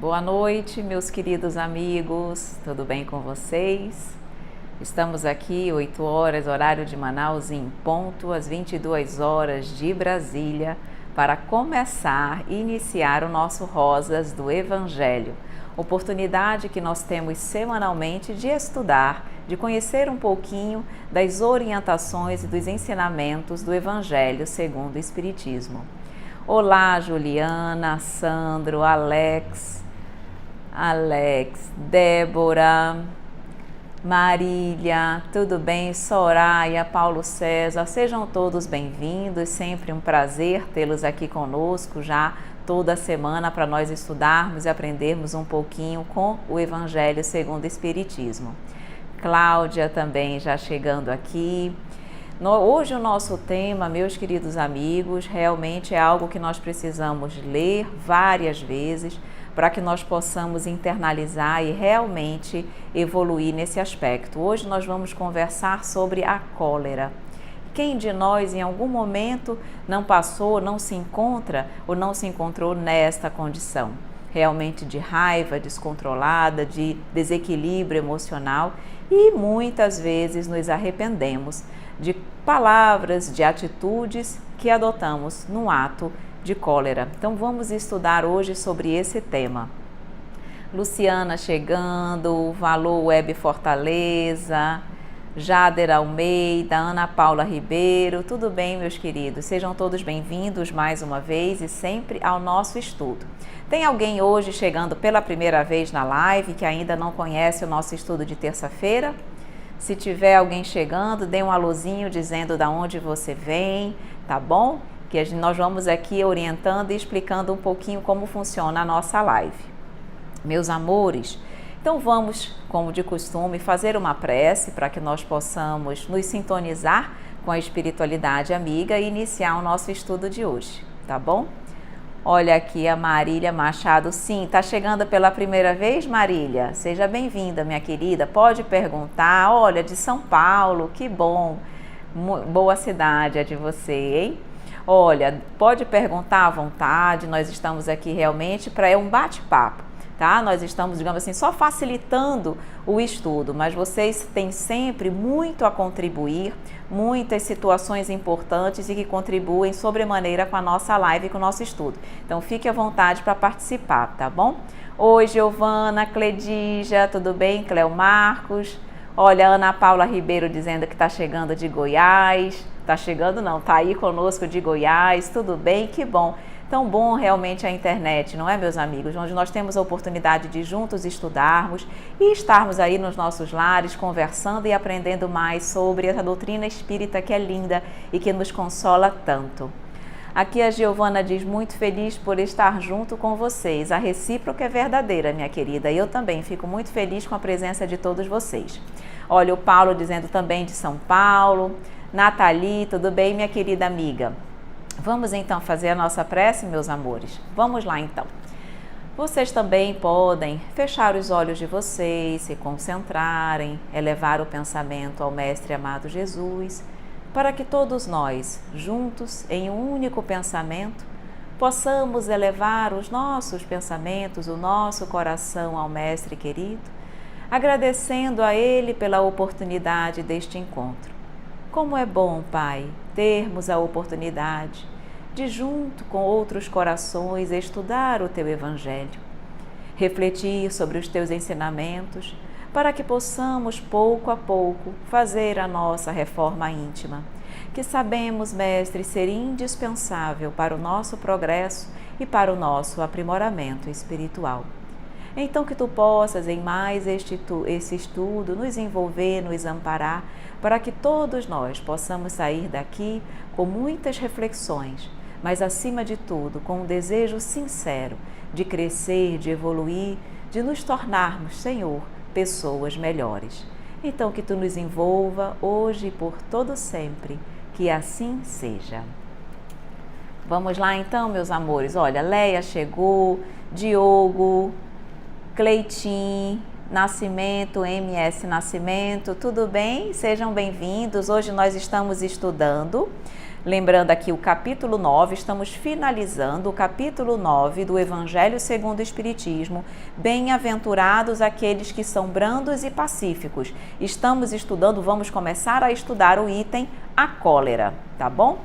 Boa noite, meus queridos amigos, tudo bem com vocês? Estamos aqui, 8 horas, horário de Manaus, em ponto, às 22 horas de Brasília, para começar e iniciar o nosso Rosas do Evangelho. Oportunidade que nós temos semanalmente de estudar, de conhecer um pouquinho das orientações e dos ensinamentos do Evangelho segundo o Espiritismo. Olá, Juliana, Sandro, Alex, Débora, Marília, tudo bem? Soraya, Paulo César, sejam todos bem-vindos, sempre um prazer tê-los aqui conosco já toda semana para nós estudarmos e aprendermos um pouquinho com o Evangelho segundo o Espiritismo. Cláudia também já chegando aqui. Hoje o nosso tema, meus queridos amigos, realmente é algo que nós precisamos ler várias vezes para que nós possamos internalizar e realmente evoluir nesse aspecto. Hoje nós vamos conversar sobre a cólera. Quem de nós em algum momento não passou, não se encontra ou não se encontrou nesta condição? Realmente de raiva descontrolada, de desequilíbrio emocional e muitas vezes nos arrependemos de palavras, de atitudes que adotamos num ato de cólera. Então vamos estudar hoje sobre esse tema. Luciana chegando, Valor Web Fortaleza, Jader Almeida, Ana Paula Ribeiro, tudo bem, meus queridos? Sejam todos bem-vindos mais uma vez e sempre ao nosso estudo. Tem alguém hoje chegando pela primeira vez na live que ainda não conhece o nosso estudo de terça-feira? Se tiver alguém chegando, dê um alôzinho dizendo de onde você vem, tá bom? Que nós vamos aqui orientando e explicando um pouquinho como funciona a nossa live. Meus amores, então vamos, como de costume, fazer uma prece para que nós possamos nos sintonizar com a espiritualidade amiga e iniciar o nosso estudo de hoje, tá bom? Olha aqui a Marília Machado, sim, tá chegando pela primeira vez, Marília? Seja bem-vinda, minha querida, pode perguntar, olha, de São Paulo, que bom, boa cidade a de você, hein? Olha, pode perguntar à vontade, nós estamos aqui realmente para um bate-papo, tá? Nós estamos, digamos assim, só facilitando o estudo, mas vocês têm sempre muito a contribuir, muitas situações importantes e que contribuem sobremaneira com a nossa live e com o nosso estudo. Então, fique à vontade para participar, tá bom? Oi, Giovana, Cledija, tudo bem? Cleo Marcos. Olha, Ana Paula Ribeiro dizendo que está chegando de Goiás. Está chegando não, está aí conosco de Goiás, tudo bem? Que bom. Tão bom realmente a internet, não é, meus amigos? Onde nós temos a oportunidade de juntos estudarmos e estarmos aí nos nossos lares conversando e aprendendo mais sobre essa doutrina espírita que é linda e que nos consola tanto. Aqui a Giovana diz, muito feliz por estar junto com vocês. A recíproca é verdadeira, minha querida. E eu também fico muito feliz com a presença de todos vocês. Olha, o Paulo dizendo também de São Paulo. Nathalie, tudo bem, minha querida amiga? Vamos então fazer a nossa prece, meus amores? Vamos lá então. Vocês também podem fechar os olhos de vocês, se concentrarem, elevar o pensamento ao Mestre amado Jesus, para que todos nós, juntos, em um único pensamento, possamos elevar os nossos pensamentos, o nosso coração ao Mestre querido, agradecendo a Ele pela oportunidade deste encontro. Como é bom, Pai, termos a oportunidade de, junto com outros corações, estudar o Teu Evangelho, refletir sobre os Teus ensinamentos, para que possamos, pouco a pouco, fazer a nossa reforma íntima, que sabemos, Mestre, ser indispensável para o nosso progresso e para o nosso aprimoramento espiritual. Então que Tu possas, em mais esse estudo, nos envolver, nos amparar, para que todos nós possamos sair daqui com muitas reflexões, mas acima de tudo com um desejo sincero de crescer, de evoluir, de nos tornarmos, Senhor, pessoas melhores. Então que Tu nos envolva hoje e por todo sempre, que assim seja. Vamos lá então, meus amores. Olha, Leia chegou, Diogo, Cleitinho, Nascimento, Nascimento, tudo bem? Sejam bem-vindos. Hoje nós estamos estudando Lembrando aqui o capítulo 9, estamos finalizando o capítulo 9 do Evangelho segundo o Espiritismo. Bem-aventurados aqueles que são brandos e pacíficos. Estamos estudando, vamos começar a estudar o item a cólera, tá bom?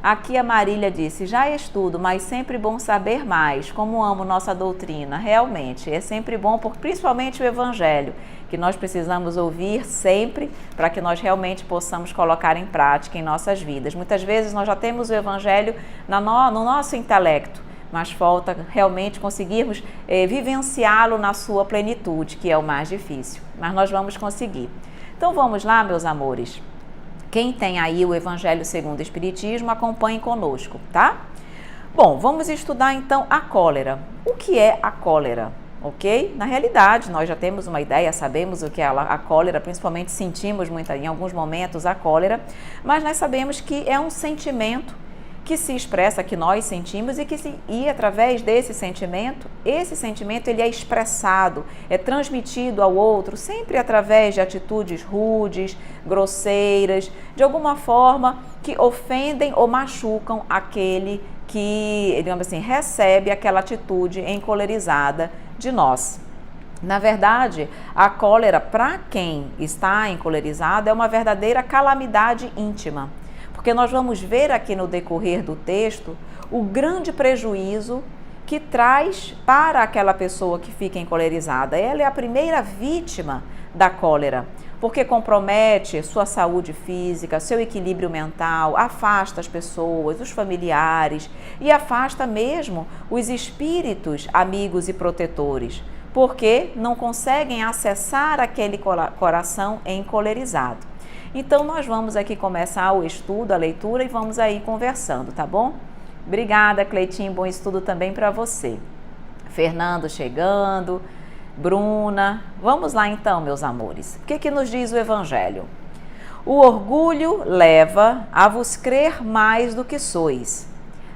Aqui a Marília disse, já estudo, mas sempre bom saber mais, como amo nossa doutrina. Realmente, é sempre bom, principalmente o Evangelho, que nós precisamos ouvir sempre para que nós realmente possamos colocar em prática em nossas vidas. Muitas vezes nós já temos o Evangelho no nosso intelecto, mas falta realmente conseguirmos vivenciá-lo na sua plenitude, que é o mais difícil. Mas nós vamos conseguir. Então vamos lá, meus amores. Quem tem aí o Evangelho segundo o Espiritismo, acompanhe conosco, tá? Bom, vamos estudar então a cólera. O que é a cólera? Ok? Na realidade, nós já temos uma ideia, sabemos o que é a cólera, principalmente sentimos muito em alguns momentos a cólera, mas nós sabemos que é um sentimento que se expressa, que nós sentimos e através desse sentimento, ele é expressado, é transmitido ao outro, sempre através de atitudes rudes, grosseiras, de alguma forma que ofendem ou machucam aquele que, digamos assim, recebe aquela atitude encolerizada de nós. Na verdade, a cólera, para quem está encolerizado, é uma verdadeira calamidade íntima. Porque nós vamos ver aqui no decorrer do texto o grande prejuízo que traz para aquela pessoa que fica encolerizada. Ela é a primeira vítima da cólera, porque compromete sua saúde física, seu equilíbrio mental, afasta as pessoas, os familiares e afasta mesmo os espíritos amigos e protetores, porque não conseguem acessar aquele coração encolerizado. Então, nós vamos aqui começar o estudo, a leitura e vamos aí conversando, tá bom? Obrigada, Cleitinho, bom estudo também para você. Fernando chegando, Bruna. Vamos lá então, meus amores. O que nos diz o Evangelho? O orgulho leva a vos crer mais do que sois,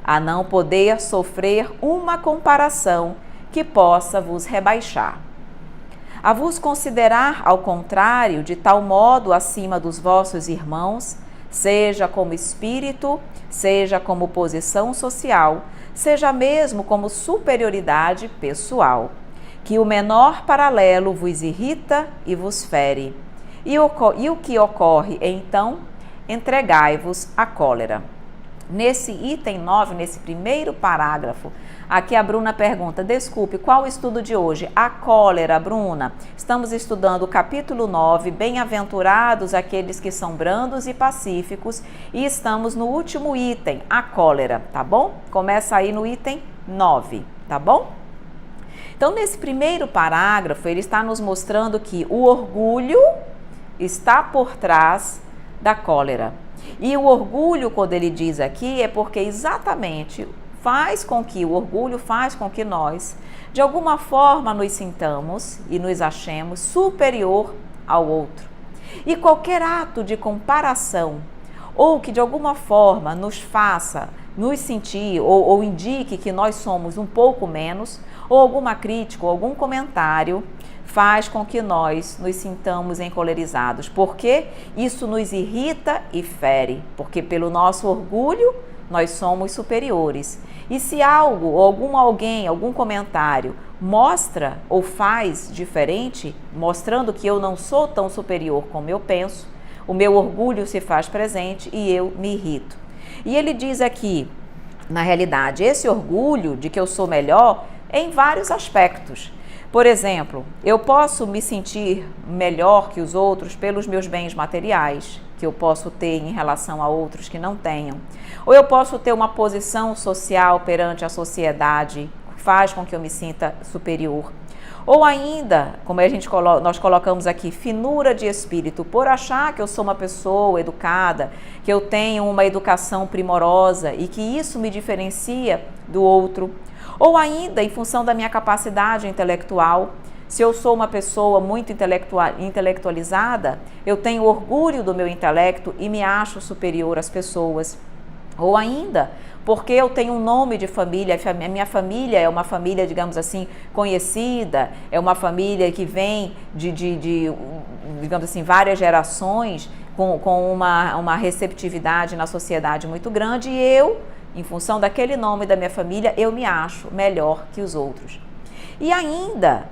a não poder sofrer uma comparação que possa vos rebaixar. A vos considerar, ao contrário, de tal modo acima dos vossos irmãos, seja como espírito, seja como posição social, seja mesmo como superioridade pessoal, que o menor paralelo vos irrita e vos fere. E o que ocorre, então? Entregai-vos à cólera. Nesse item 9, nesse primeiro parágrafo, aqui a Bruna pergunta, desculpe, qual o estudo de hoje? A cólera, Bruna. Estamos estudando o capítulo 9, bem-aventurados aqueles que são brandos e pacíficos, e estamos no último item, a cólera, tá bom? Começa aí no item 9, tá bom? Então, nesse primeiro parágrafo, ele está nos mostrando que o orgulho está por trás da cólera. E o orgulho, quando ele diz aqui, é porque exatamente o orgulho faz com que nós, de alguma forma, nos sintamos e nos achemos superior ao outro. E qualquer ato de comparação, ou que de alguma forma nos faça nos sentir ou indique que nós somos um pouco menos, ou alguma crítica ou algum comentário, faz com que nós nos sintamos encolerizados, porque isso nos irrita e fere, porque pelo nosso orgulho nós somos superiores. E se algo ou algum comentário mostra ou faz diferente, mostrando que eu não sou tão superior como eu penso, o meu orgulho se faz presente e eu me irrito. E ele diz aqui, na realidade, esse orgulho de que eu sou melhor é em vários aspectos. Por exemplo, eu posso me sentir melhor que os outros pelos meus bens materiais, que eu posso ter em relação a outros que não tenham. Ou eu posso ter uma posição social perante a sociedade, que faz com que eu me sinta superior. Ou ainda, como nós colocamos aqui, finura de espírito, por achar que eu sou uma pessoa educada, que eu tenho uma educação primorosa e que isso me diferencia do outro. Ou ainda, em função da minha capacidade intelectual, se eu sou uma pessoa muito intelectualizada, eu tenho orgulho do meu intelecto e me acho superior às pessoas. Ou ainda, porque eu tenho um nome de família, a minha família é uma família, digamos assim, conhecida, é uma família que vem de digamos assim, várias gerações, com uma receptividade na sociedade muito grande e eu, em função daquele nome da minha família, eu me acho melhor que os outros. E ainda,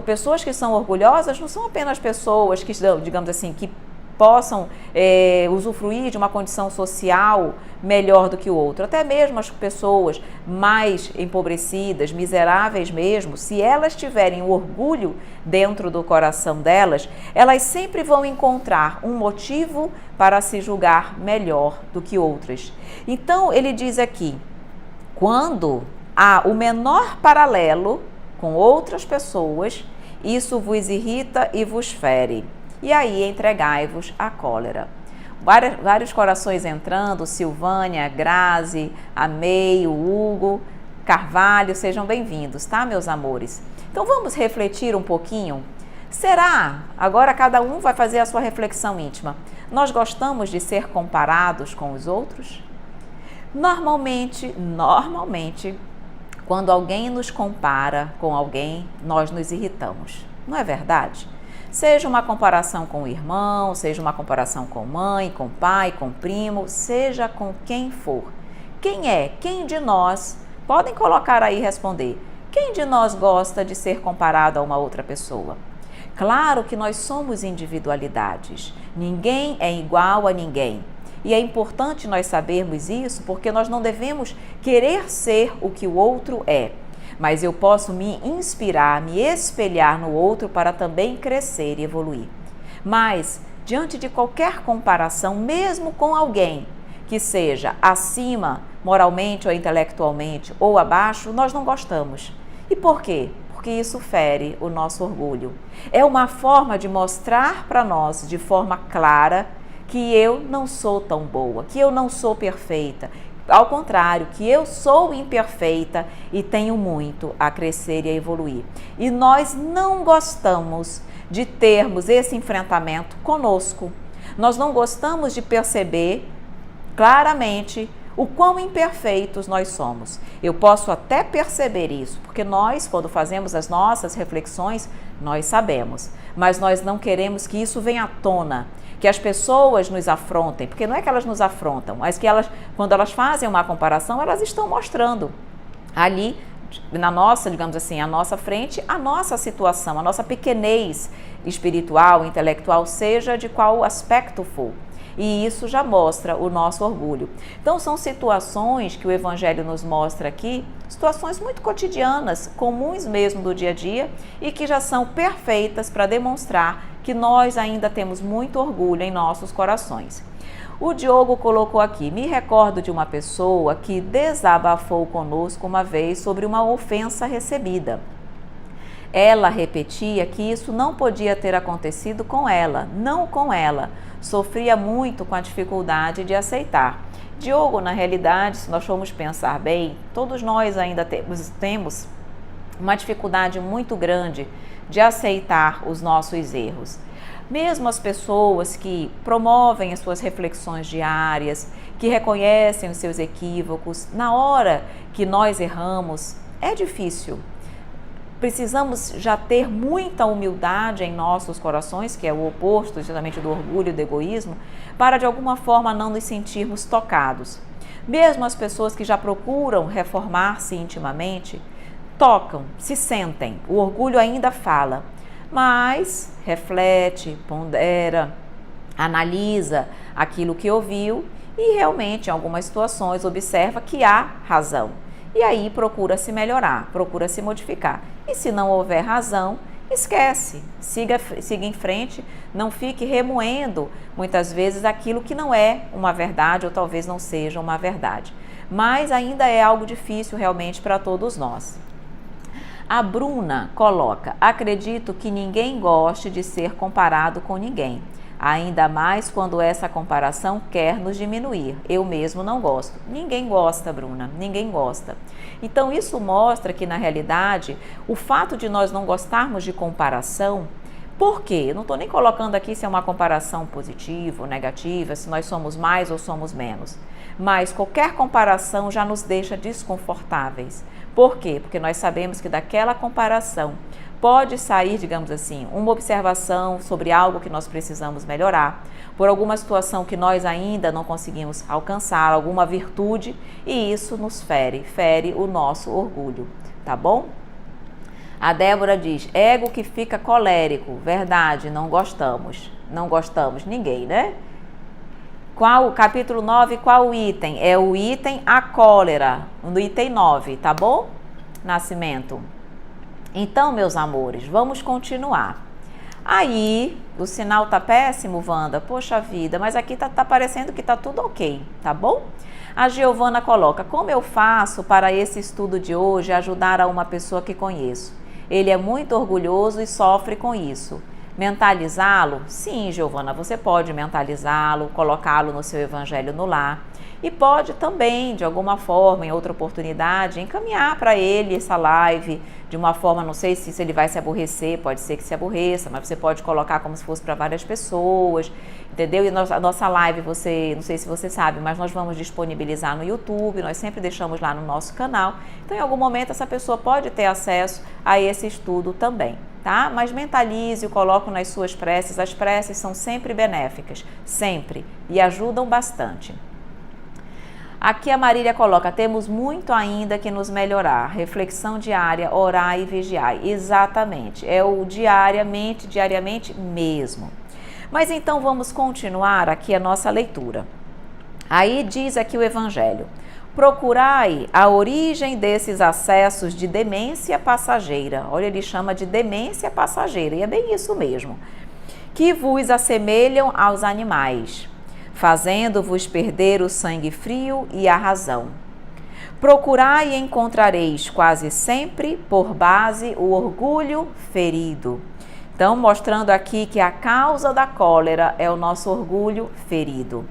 pessoas que são orgulhosas não são apenas pessoas que, digamos assim, que possam usufruir de uma condição social melhor do que o outro. Até mesmo as pessoas mais empobrecidas, miseráveis mesmo, se elas tiverem o orgulho dentro do coração delas, elas sempre vão encontrar um motivo para se julgar melhor do que outras. Então, ele diz aqui, quando há o menor paralelo com outras pessoas, isso vos irrita e vos fere. E aí entregai-vos à cólera. Vários corações entrando, Silvânia, Grazi, a May, o Hugo, Carvalho, sejam bem-vindos, tá, meus amores? Então vamos refletir um pouquinho. Será? Agora cada um vai fazer a sua reflexão íntima. Nós gostamos de ser comparados com os outros? Normalmente, quando alguém nos compara com alguém, nós nos irritamos. Não é verdade? Seja uma comparação com o irmão, seja uma comparação com mãe, com pai, com primo, seja com quem for. Quem de nós, podem colocar aí e responder, quem de nós gosta de ser comparado a uma outra pessoa? Claro que nós somos individualidades, ninguém é igual a ninguém. E é importante nós sabermos isso porque nós não devemos querer ser o que o outro é. Mas eu posso me inspirar, me espelhar no outro para também crescer e evoluir. Mas, diante de qualquer comparação, mesmo com alguém que seja acima moralmente ou intelectualmente ou abaixo, nós não gostamos. E por quê? Porque isso fere o nosso orgulho. É uma forma de mostrar para nós, de forma clara, que eu não sou tão boa, que eu não sou perfeita. Ao contrário, que eu sou imperfeita e tenho muito a crescer e a evoluir. E nós não gostamos de termos esse enfrentamento conosco. Nós não gostamos de perceber claramente o quão imperfeitos nós somos. Eu posso até perceber isso, porque nós, quando fazemos as nossas reflexões, nós sabemos. Mas nós não queremos que isso venha à tona, que as pessoas nos afrontem, porque não é que elas nos afrontam, mas que elas, quando elas fazem uma comparação, elas estão mostrando ali, na nossa, digamos assim, à nossa frente, a nossa situação, a nossa pequenez espiritual, intelectual, seja de qual aspecto for. E isso já mostra o nosso orgulho. Então, são situações que o Evangelho nos mostra aqui, situações muito cotidianas, comuns mesmo do dia a dia, e que já são perfeitas para demonstrar que nós ainda temos muito orgulho em nossos corações. O Diogo colocou aqui, me recordo de uma pessoa que desabafou conosco uma vez sobre uma ofensa recebida. Ela repetia que isso não podia ter acontecido com ela, não com ela. Sofria muito com a dificuldade de aceitar. Diogo, na realidade, se nós formos pensar bem, todos nós ainda temos uma dificuldade muito grande de aceitar os nossos erros. Mesmo as pessoas que promovem as suas reflexões diárias, que reconhecem os seus equívocos, na hora que nós erramos, é difícil. Precisamos já ter muita humildade em nossos corações, que é o oposto justamente do orgulho e do egoísmo, para de alguma forma não nos sentirmos tocados. Mesmo as pessoas que já procuram reformar-se intimamente, tocam, se sentem, o orgulho ainda fala, mas reflete, pondera, analisa aquilo que ouviu e realmente em algumas situações observa que há razão. E aí procura se melhorar, procura se modificar. E se não houver razão, esquece, siga em frente, não fique remoendo muitas vezes aquilo que não é uma verdade ou talvez não seja uma verdade. Mas ainda é algo difícil realmente para todos nós. A Bruna coloca, acredito que ninguém goste de ser comparado com ninguém. Ainda mais quando essa comparação quer nos diminuir. Eu mesmo não gosto. Ninguém gosta, Bruna, ninguém gosta. Então isso mostra que na realidade o fato de nós não gostarmos de comparação, por quê? Eu não estou nem colocando aqui se é uma comparação positiva ou negativa, se nós somos mais ou somos menos. Mas qualquer comparação já nos deixa desconfortáveis. Por quê? Porque nós sabemos que daquela comparação pode sair, digamos assim, uma observação sobre algo que nós precisamos melhorar, por alguma situação que nós ainda não conseguimos alcançar, alguma virtude, e isso nos fere o nosso orgulho, tá bom? A Débora diz, ego que fica colérico, verdade, não gostamos ninguém, né? Qual, capítulo 9, qual item? É o item a cólera, no item 9, tá bom? Nascimento. Então, meus amores, vamos continuar. Aí, o sinal tá péssimo, Wanda? Poxa vida, mas aqui tá parecendo que tá tudo ok, tá bom? A Giovana coloca, como eu faço para esse estudo de hoje ajudar a uma pessoa que conheço? Ele é muito orgulhoso e sofre com isso. Mentalizá-lo? Sim, Giovana, você pode mentalizá-lo, colocá-lo no seu evangelho no lar. E pode também, de alguma forma, em outra oportunidade, encaminhar para ele essa live de uma forma, não sei se ele vai se aborrecer, pode ser que se aborreça, mas você pode colocar como se fosse para várias pessoas, entendeu? E a nossa live, não sei se você sabe, mas nós vamos disponibilizar no YouTube, nós sempre deixamos lá no nosso canal. Então, em algum momento, essa pessoa pode ter acesso a esse estudo também. Tá? Mas mentalize, coloque nas suas preces. As preces são sempre benéficas, sempre, e ajudam bastante. Aqui a Marília coloca, temos muito ainda que nos melhorar. Reflexão diária, orar e vigiar. Exatamente, é o diariamente mesmo. Mas então vamos continuar aqui a nossa leitura. Aí diz aqui o Evangelho. Procurai a origem desses acessos de demência passageira. Olha, ele chama de demência passageira, e é bem isso mesmo. Que vos assemelham aos animais, fazendo-vos perder o sangue frio e a razão. Procurai e encontrareis quase sempre por base o orgulho ferido. Então, mostrando aqui que a causa da cólera é o nosso orgulho ferido.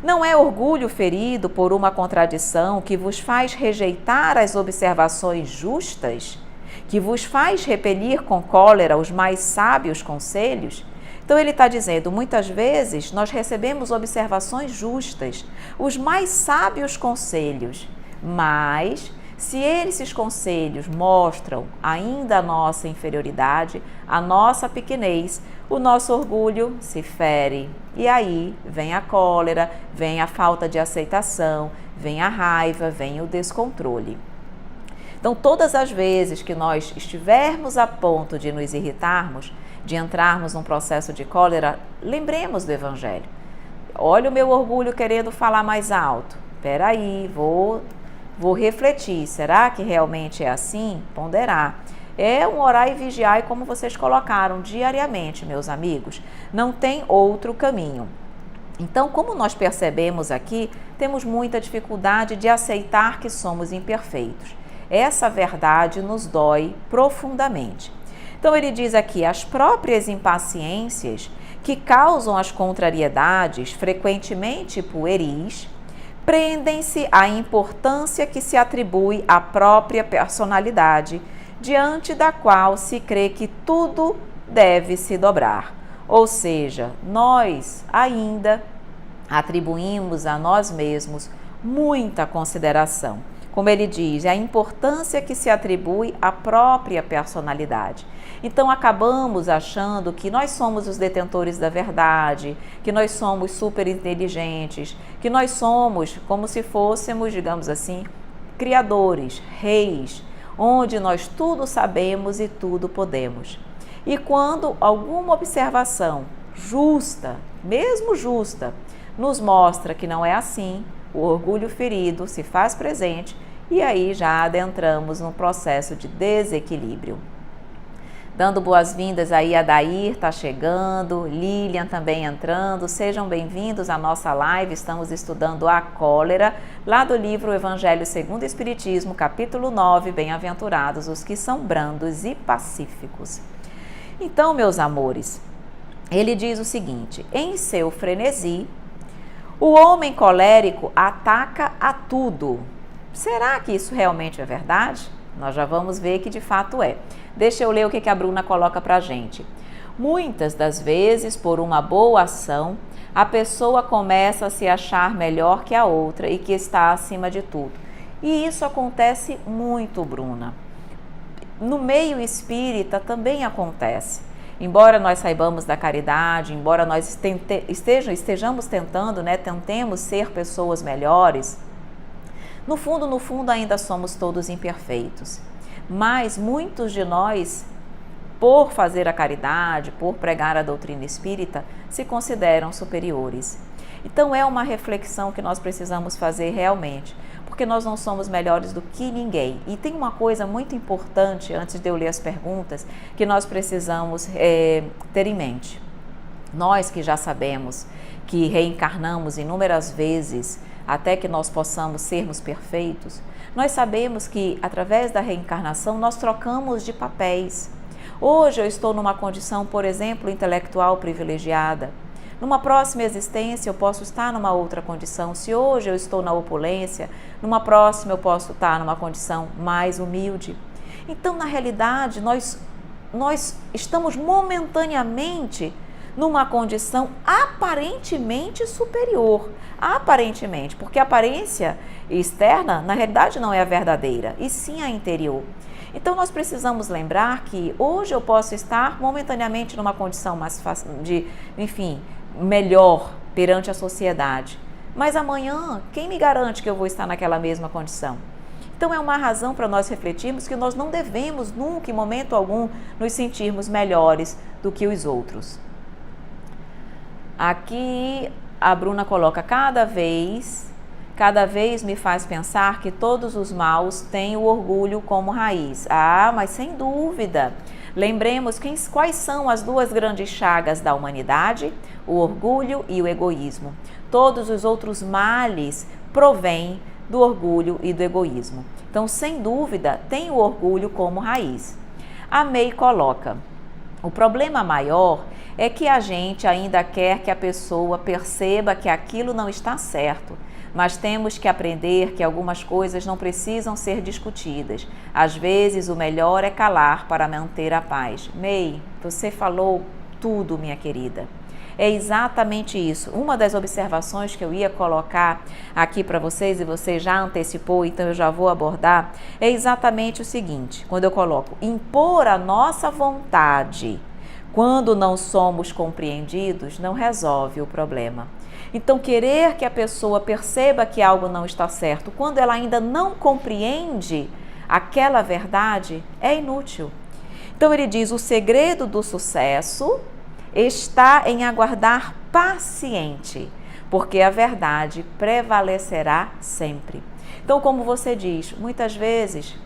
Não é orgulho ferido por uma contradição que vos faz rejeitar as observações justas? Que vos faz repelir com cólera os mais sábios conselhos? Então ele está dizendo, muitas vezes nós recebemos observações justas, os mais sábios conselhos, mas se esses conselhos mostram ainda a nossa inferioridade, a nossa pequenez, o nosso orgulho se fere. E aí vem a cólera, vem a falta de aceitação, vem a raiva, vem o descontrole. Então, todas as vezes que nós estivermos a ponto de nos irritarmos, de entrarmos num processo de cólera, lembremos do Evangelho. Olha o meu orgulho querendo falar mais alto. Espera aí, vou refletir. Será que realmente é assim? Ponderar. É um orar e vigiar, como vocês colocaram, diariamente, meus amigos. Não tem outro caminho. Então, como nós percebemos aqui, temos muita dificuldade de aceitar que somos imperfeitos. Essa verdade nos dói profundamente. Então, ele diz aqui, as próprias impaciências que causam as contrariedades, frequentemente pueris, prendem-se à importância que se atribui à própria personalidade, diante da qual se crê que tudo deve se dobrar. Ou seja, nós ainda atribuímos a nós mesmos muita consideração. Como ele diz, é a importância que se atribui à própria personalidade. Então acabamos achando que nós somos os detentores da verdade, que nós somos super inteligentes, que nós somos como se fôssemos, digamos assim, criadores, reis, onde nós tudo sabemos e tudo podemos. E quando alguma observação justa, mesmo justa, nos mostra que não é assim, o orgulho ferido se faz presente e aí já adentramos num processo de desequilíbrio. Dando boas-vindas aí a Dair, está chegando, Lilian também entrando, sejam bem-vindos à nossa live, estamos estudando a cólera, lá do livro Evangelho segundo o Espiritismo, capítulo 9, Bem-aventurados os que são brandos e pacíficos. Então, meus amores, ele diz o seguinte, em seu frenesi, o homem colérico ataca a tudo. Será que isso realmente é verdade? Nós já vamos ver que de fato é. Deixa eu ler o que a Bruna coloca pra gente. Muitas das vezes, por uma boa ação, a pessoa começa a se achar melhor que a outra e que está acima de tudo. E isso acontece muito, Bruna. no meio espírita também acontece. Embora nós saibamos da caridade, embora nós estejamos tentando, tentemos ser pessoas melhores, no fundo ainda somos todos imperfeitos. Mas muitos de nós, por fazer a caridade, por pregar a doutrina espírita, se consideram superiores. Então é uma reflexão que nós precisamos fazer realmente, porque nós não somos melhores do que ninguém. E tem uma coisa muito importante, antes de eu ler as perguntas, que nós precisamos ter em mente. Nós que já sabemos que reencarnamos inúmeras vezes até que nós possamos sermos perfeitos, nós sabemos que através da reencarnação nós trocamos de papéis. Hoje eu estou numa condição, por exemplo, intelectual privilegiada. Numa próxima existência eu posso estar numa outra condição. Se hoje eu estou na opulência, numa próxima eu posso estar numa condição mais humilde. Então, na realidade, nós estamos momentaneamente numa condição aparentemente superior. Aparentemente, porque a aparência externa, na realidade, não é a verdadeira, e sim a interior. Então, nós precisamos lembrar que hoje eu posso estar momentaneamente numa condição mais fácil, melhor perante a sociedade. Mas amanhã, quem me garante que eu vou estar naquela mesma condição? Então, é uma razão para nós refletirmos que nós não devemos nunca, em momento algum, nos sentirmos melhores do que os outros. Aqui a Bruna coloca, cada vez me faz pensar que todos os maus têm o orgulho como raiz. Ah, mas sem dúvida. Lembremos quais são as duas grandes chagas da humanidade, o orgulho e o egoísmo. Todos os outros males provêm do orgulho e do egoísmo. Então, sem dúvida, tem o orgulho como raiz. A May coloca, o problema maior é que a gente ainda quer que a pessoa perceba que aquilo não está certo, mas temos que aprender que algumas coisas não precisam ser discutidas. Às vezes, o melhor é calar para manter a paz. May, você falou tudo, minha querida. É exatamente isso. Uma das observações que eu ia colocar aqui para vocês, e você já antecipou, então eu já vou abordar, é exatamente o seguinte, quando eu coloco impor a nossa vontade quando não somos compreendidos, não resolve o problema. Então, querer que a pessoa perceba que algo não está certo, quando ela ainda não compreende aquela verdade, é inútil. Então, ele diz, o segredo do sucesso está em aguardar paciente, porque a verdade prevalecerá sempre. Então, como você diz, muitas vezes,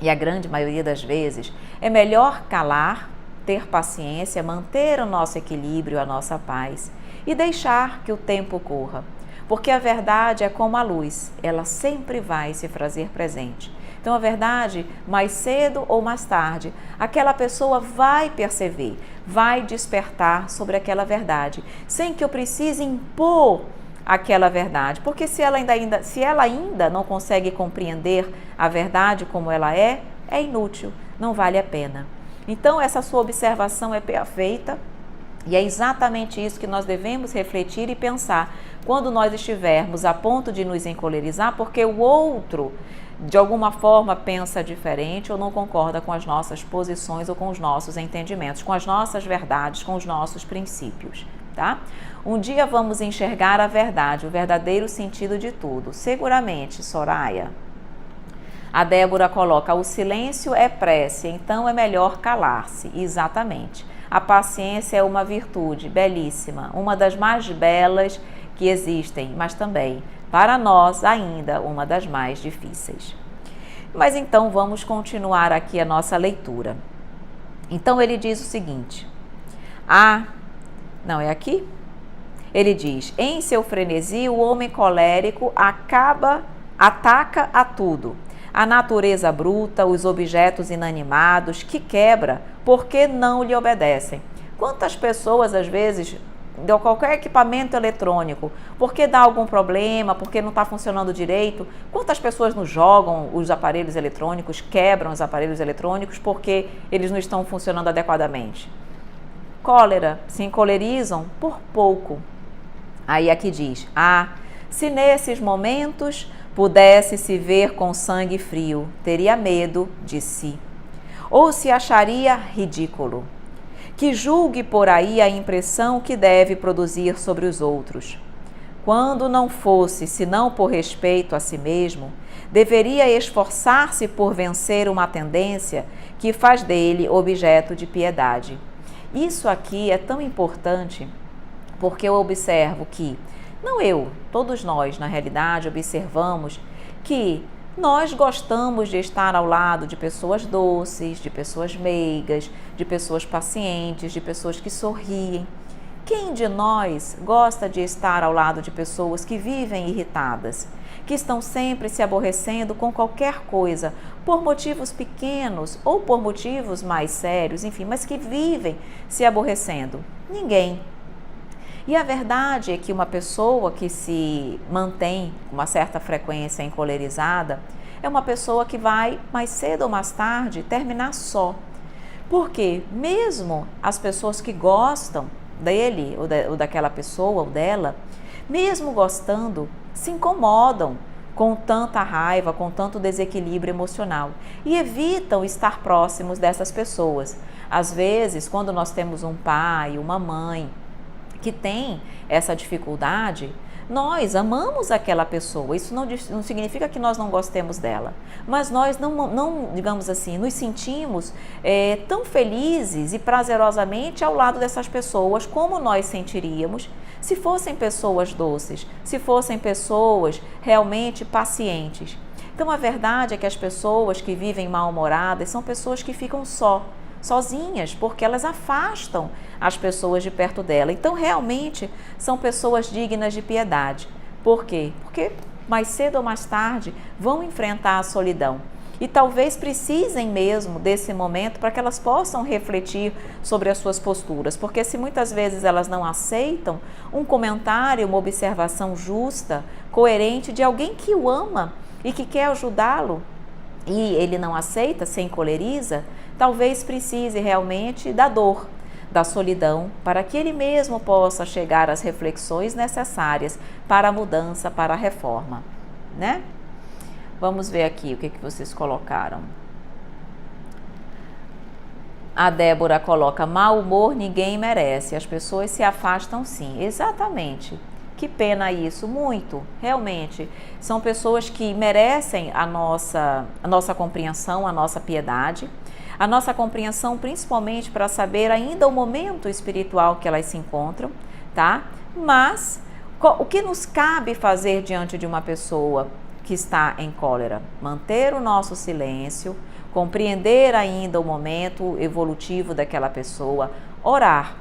e a grande maioria das vezes, é melhor calar, ter paciência, manter o nosso equilíbrio, a nossa paz e deixar que o tempo corra. Porque a verdade é como a luz, ela sempre vai se fazer presente. Então, a verdade, mais cedo ou mais tarde, aquela pessoa vai perceber, vai despertar sobre aquela verdade, sem que eu precise impor aquela verdade. Porque se ela ainda não consegue compreender a verdade como ela é inútil, não vale a pena. Então, essa sua observação é perfeita e é exatamente isso que nós devemos refletir e pensar quando nós estivermos a ponto de nos encolerizar, porque o outro, de alguma forma, pensa diferente ou não concorda com as nossas posições ou com os nossos entendimentos, com as nossas verdades, com os nossos princípios, tá? Um dia vamos enxergar a verdade, o verdadeiro sentido de tudo. Seguramente, Soraya. A Débora coloca, o silêncio é prece, então é melhor calar-se. Exatamente. A paciência é uma virtude belíssima, uma das mais belas que existem, mas também, para nós, ainda uma das mais difíceis. Mas então vamos continuar aqui a nossa leitura. Então ele diz o seguinte, não é aqui? Ele diz, em seu frenesi o homem colérico ataca a tudo. A natureza bruta, os objetos inanimados, que quebra porque não lhe obedecem. Quantas pessoas, às vezes, de qualquer equipamento eletrônico, porque dá algum problema, porque não está funcionando direito, quantas pessoas nos jogam os aparelhos eletrônicos, quebram os aparelhos eletrônicos porque eles não estão funcionando adequadamente? Cólera, se encolerizam por pouco. Aí aqui diz, se nesses momentos pudesse se ver com sangue frio, teria medo de si. ou se acharia ridículo, que julgue por aí a impressão que deve produzir sobre os outros. Quando não fosse senão por respeito a si mesmo, deveria esforçar-se por vencer uma tendência que faz dele objeto de piedade. Isso aqui é tão importante porque eu observo que, não eu, todos nós, na realidade, observamos que nós gostamos de estar ao lado de pessoas doces, de pessoas meigas, de pessoas pacientes, de pessoas que sorriem. Quem de nós gosta de estar ao lado de pessoas que vivem irritadas, que estão sempre se aborrecendo com qualquer coisa, por motivos pequenos ou por motivos mais sérios, enfim, mas que vivem se aborrecendo? Ninguém. E a verdade é que uma pessoa que se mantém com uma certa frequência encolerizada é uma pessoa que vai, mais cedo ou mais tarde, terminar só. Porque mesmo as pessoas que gostam dele ou daquela pessoa ou dela, mesmo gostando, se incomodam com tanta raiva, com tanto desequilíbrio emocional e evitam estar próximos dessas pessoas. Às vezes, quando nós temos um pai, uma mãe que tem essa dificuldade, nós amamos aquela pessoa. Isso não significa que nós não gostemos dela, mas nós não digamos assim, nos sentimos tão felizes e prazerosamente ao lado dessas pessoas como nós sentiríamos se fossem pessoas doces, se fossem pessoas realmente pacientes. Então a verdade é que as pessoas que vivem mal-humoradas são pessoas que ficam sozinhas, porque elas afastam as pessoas de perto dela. Então, realmente, são pessoas dignas de piedade. Por quê? Porque mais cedo ou mais tarde vão enfrentar a solidão. E talvez precisem mesmo desse momento para que elas possam refletir sobre as suas posturas. Porque se muitas vezes elas não aceitam um comentário, uma observação justa, coerente de alguém que o ama e que quer ajudá-lo, e ele não aceita, se encoleriza, talvez precise realmente da dor, da solidão, para que ele mesmo possa chegar às reflexões necessárias para a mudança, para a reforma, né? Vamos ver aqui o que vocês colocaram. A Débora coloca: mau humor ninguém merece, as pessoas se afastam sim. Exatamente. Que pena isso, muito, realmente. São pessoas que merecem a nossa compreensão, a nossa piedade, a nossa compreensão principalmente para saber ainda o momento espiritual que elas se encontram, tá? Mas o que nos cabe fazer diante de uma pessoa que está em cólera? Manter o nosso silêncio, compreender ainda o momento evolutivo daquela pessoa, orar.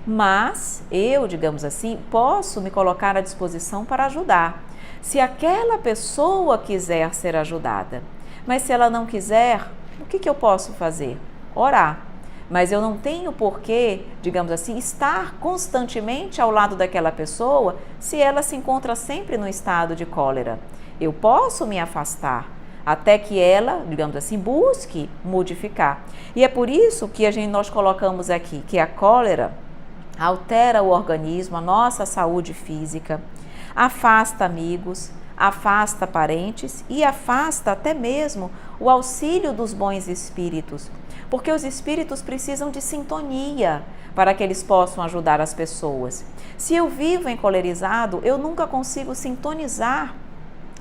Mas eu, digamos assim, posso me colocar à disposição para ajudar, se aquela pessoa quiser ser ajudada. Mas se ela não quiser, o que eu posso fazer? Orar. Mas eu não tenho porquê, digamos assim, estar constantemente ao lado daquela pessoa se ela se encontra sempre no estado de cólera. Eu posso me afastar até que ela, digamos assim, busque modificar. E é por isso que nós colocamos aqui que a cólera altera o organismo, a nossa saúde física, afasta amigos, afasta parentes e afasta até mesmo o auxílio dos bons espíritos, porque os espíritos precisam de sintonia para que eles possam ajudar as pessoas. Se eu vivo encolerizado, eu nunca consigo sintonizar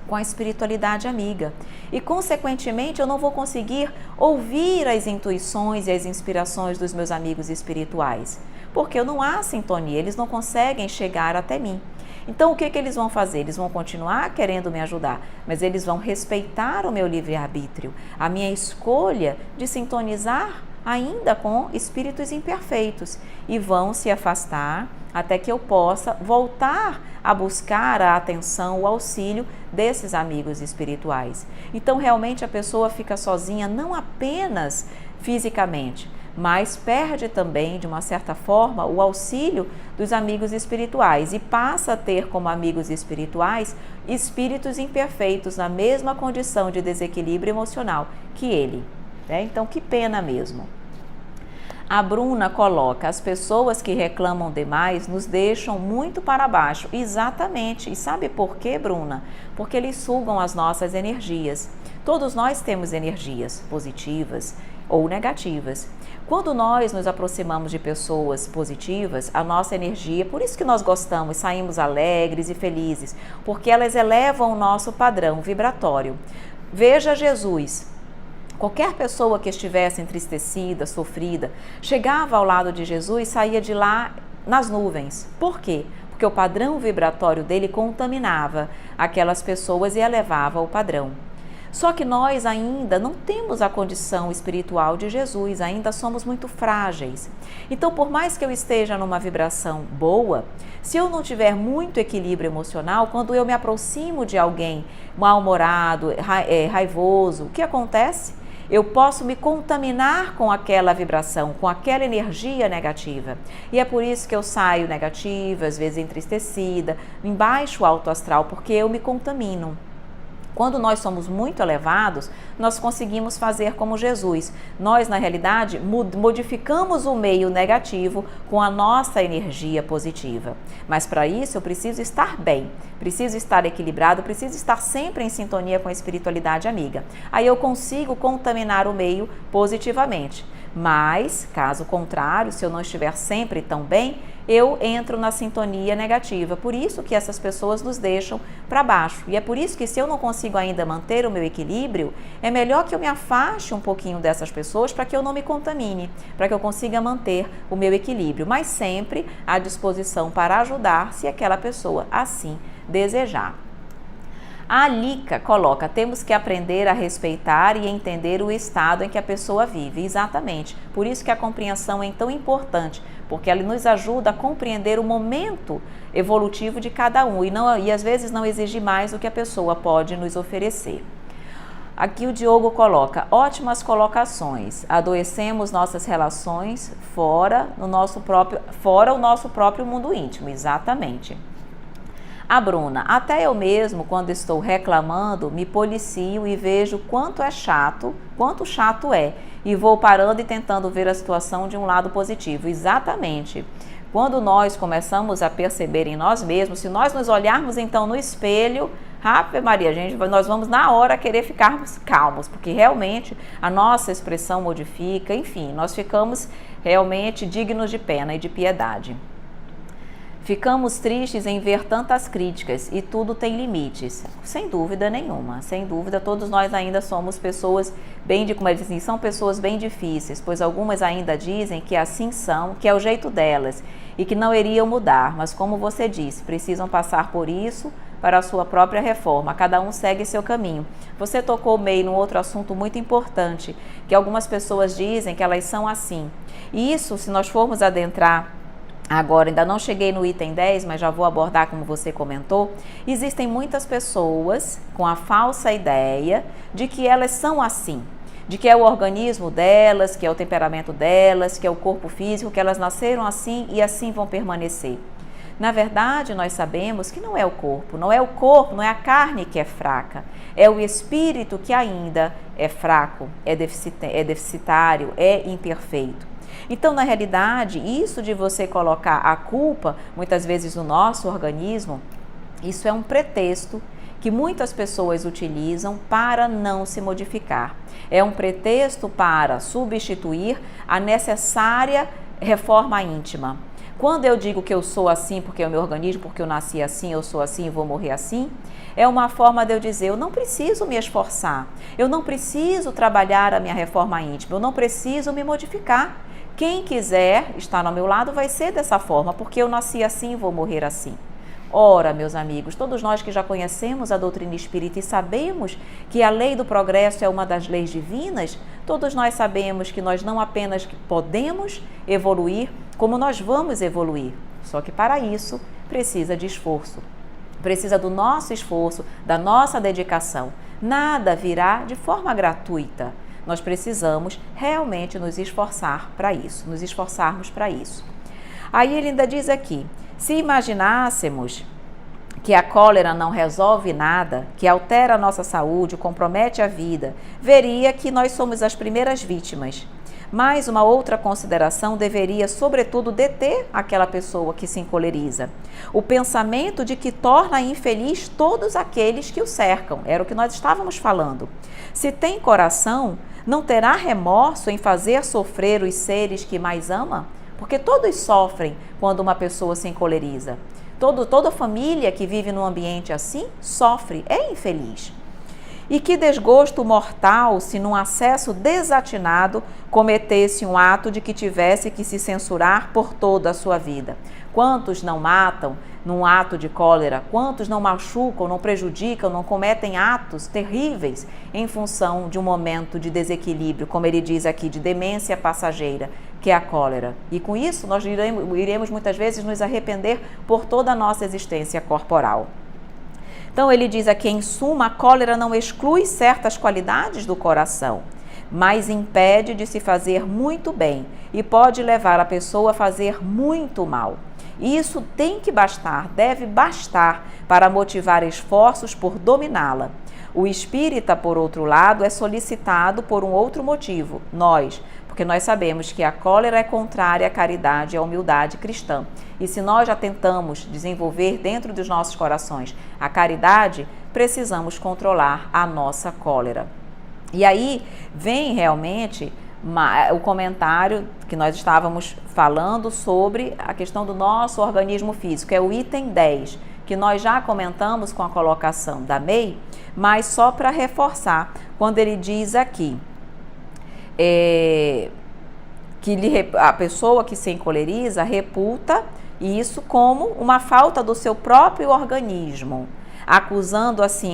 com a espiritualidade amiga e, consequentemente, eu não vou conseguir ouvir as intuições e as inspirações dos meus amigos espirituais, porque não há sintonia, eles não conseguem chegar até mim. Então, o que eles vão fazer? Eles vão continuar querendo me ajudar, mas eles vão respeitar o meu livre-arbítrio, a minha escolha de sintonizar ainda com espíritos imperfeitos e vão se afastar até que eu possa voltar a buscar a atenção, o auxílio desses amigos espirituais. Então, realmente, a pessoa fica sozinha não apenas fisicamente, mas perde também, de uma certa forma, o auxílio dos amigos espirituais e passa a ter como amigos espirituais espíritos imperfeitos na mesma condição de desequilíbrio emocional que ele. Então, que pena mesmo. A Bruna coloca: as pessoas que reclamam demais nos deixam muito para baixo. Exatamente. E sabe por quê, Bruna? Porque eles sugam as nossas energias. Todos nós temos energias positivas ou negativas. Quando nós nos aproximamos de pessoas positivas, a nossa energia, por isso que nós gostamos, saímos alegres e felizes, porque elas elevam o nosso padrão vibratório. Veja Jesus. Qualquer pessoa que estivesse entristecida, sofrida, chegava ao lado de Jesus e saía de lá nas nuvens. Por quê? Porque o padrão vibratório dele contaminava aquelas pessoas e elevava o padrão. Só que nós ainda não temos a condição espiritual de Jesus, ainda somos muito frágeis. Então, por mais que eu esteja numa vibração boa, se eu não tiver muito equilíbrio emocional, quando eu me aproximo de alguém mal-humorado, raivoso, o que acontece? Eu posso me contaminar com aquela vibração, com aquela energia negativa. E é por isso que eu saio negativa, às vezes entristecida, em baixo alto astral, porque eu me contamino. Quando nós somos muito elevados, nós conseguimos fazer como Jesus. Nós, na realidade, modificamos o meio negativo com a nossa energia positiva. Mas para isso eu preciso estar bem, preciso estar equilibrado, preciso estar sempre em sintonia com a espiritualidade amiga. Aí eu consigo contaminar o meio positivamente. Mas, caso contrário, se eu não estiver sempre tão bem, eu entro na sintonia negativa. Por isso que essas pessoas nos deixam para baixo. E é por isso que, se eu não consigo ainda manter o meu equilíbrio, é melhor que eu me afaste um pouquinho dessas pessoas para que eu não me contamine, para que eu consiga manter o meu equilíbrio, mas sempre à disposição para ajudar, se aquela pessoa assim desejar. A Alica coloca, temos que aprender a respeitar e entender o estado em que a pessoa vive. Exatamente, por isso que a compreensão é tão importante, porque ela nos ajuda a compreender o momento evolutivo de cada um e às vezes não exigir mais do que a pessoa pode nos oferecer. Aqui o Diogo coloca, ótimas colocações, adoecemos nossas relações fora o nosso próprio mundo íntimo, exatamente. A Bruna, até eu mesmo, quando estou reclamando, me policio e vejo quanto chato é, e vou parando e tentando ver a situação de um lado positivo. Exatamente. Quando nós começamos a perceber em nós mesmos, se nós nos olharmos então no espelho, Ave Maria, nós vamos na hora querer ficarmos calmos, porque realmente a nossa expressão modifica, enfim, nós ficamos realmente dignos de pena e de piedade. Ficamos tristes em ver tantas críticas e tudo tem limites. Sem dúvida nenhuma, sem dúvida, todos nós ainda somos pessoas como eles dizem, são pessoas bem difíceis, pois algumas ainda dizem que assim são, que é o jeito delas e que não iriam mudar, mas como você disse, precisam passar por isso para a sua própria reforma, cada um segue seu caminho. Você tocou meio num outro assunto muito importante, que algumas pessoas dizem que elas são assim. E isso, se nós formos adentrar agora, ainda não cheguei no item 10, mas já vou abordar como você comentou. Existem muitas pessoas com a falsa ideia de que elas são assim, de que é o organismo delas, que é o temperamento delas, que é o corpo físico, que elas nasceram assim e assim vão permanecer. Na verdade, nós sabemos que não é o corpo, não é a carne que é fraca, é o espírito que ainda é fraco, é deficitário, é imperfeito. Então, na realidade, isso de você colocar a culpa, muitas vezes, no nosso organismo, isso é um pretexto que muitas pessoas utilizam para não se modificar. É um pretexto para substituir a necessária reforma íntima. Quando eu digo que eu sou assim porque é o meu organismo, porque eu nasci assim, eu sou assim e vou morrer assim, é uma forma de eu dizer, eu não preciso me esforçar, eu não preciso trabalhar a minha reforma íntima, eu não preciso me modificar. Quem quiser estar ao meu lado vai ser dessa forma, porque eu nasci assim e vou morrer assim. Ora, meus amigos, todos nós que já conhecemos a doutrina espírita e sabemos que a lei do progresso é uma das leis divinas, todos nós sabemos que nós não apenas podemos evoluir, como nós vamos evoluir. Só que para isso precisa de esforço, precisa do nosso esforço, da nossa dedicação. Nada virá de forma gratuita. Nós precisamos realmente nos esforçarmos para isso. Aí ele ainda diz aqui, se imaginássemos que a cólera não resolve nada, que altera a nossa saúde, compromete a vida, veria que nós somos as primeiras vítimas. Mas uma outra consideração deveria, sobretudo, deter aquela pessoa que se encoleriza. O pensamento de que torna infeliz todos aqueles que o cercam. Era o que nós estávamos falando. Se tem coração, Não terá remorso em fazer sofrer os seres que mais ama? Porque todos sofrem quando uma pessoa se encoleriza. Toda família que vive num ambiente assim sofre, é infeliz. E que desgosto mortal se num acesso desatinado cometesse um ato de que tivesse que se censurar por toda a sua vida. Quantos não matam num ato de cólera? Quantos não machucam, não prejudicam, não cometem atos terríveis em função de um momento de desequilíbrio, como ele diz aqui, de demência passageira, que é a cólera. E com isso nós iremos muitas vezes nos arrepender por toda a nossa existência corporal. Então ele diz aqui, em suma, a cólera não exclui certas qualidades do coração, mas impede de se fazer muito bem e pode levar a pessoa a fazer muito mal. E isso tem que bastar, deve bastar para motivar esforços por dominá-la. O espírita, por outro lado, é solicitado por um outro motivo, porque nós sabemos que a cólera é contrária à caridade e à humildade cristã. E se nós já tentamos desenvolver dentro dos nossos corações a caridade, precisamos controlar a nossa cólera. E aí vem realmente o comentário que nós estávamos falando sobre a questão do nosso organismo físico, é o item 10, que nós já comentamos com a colocação da MEI, mas só para reforçar, quando ele diz aqui, que a pessoa que se encoleriza reputa isso como uma falta do seu próprio organismo,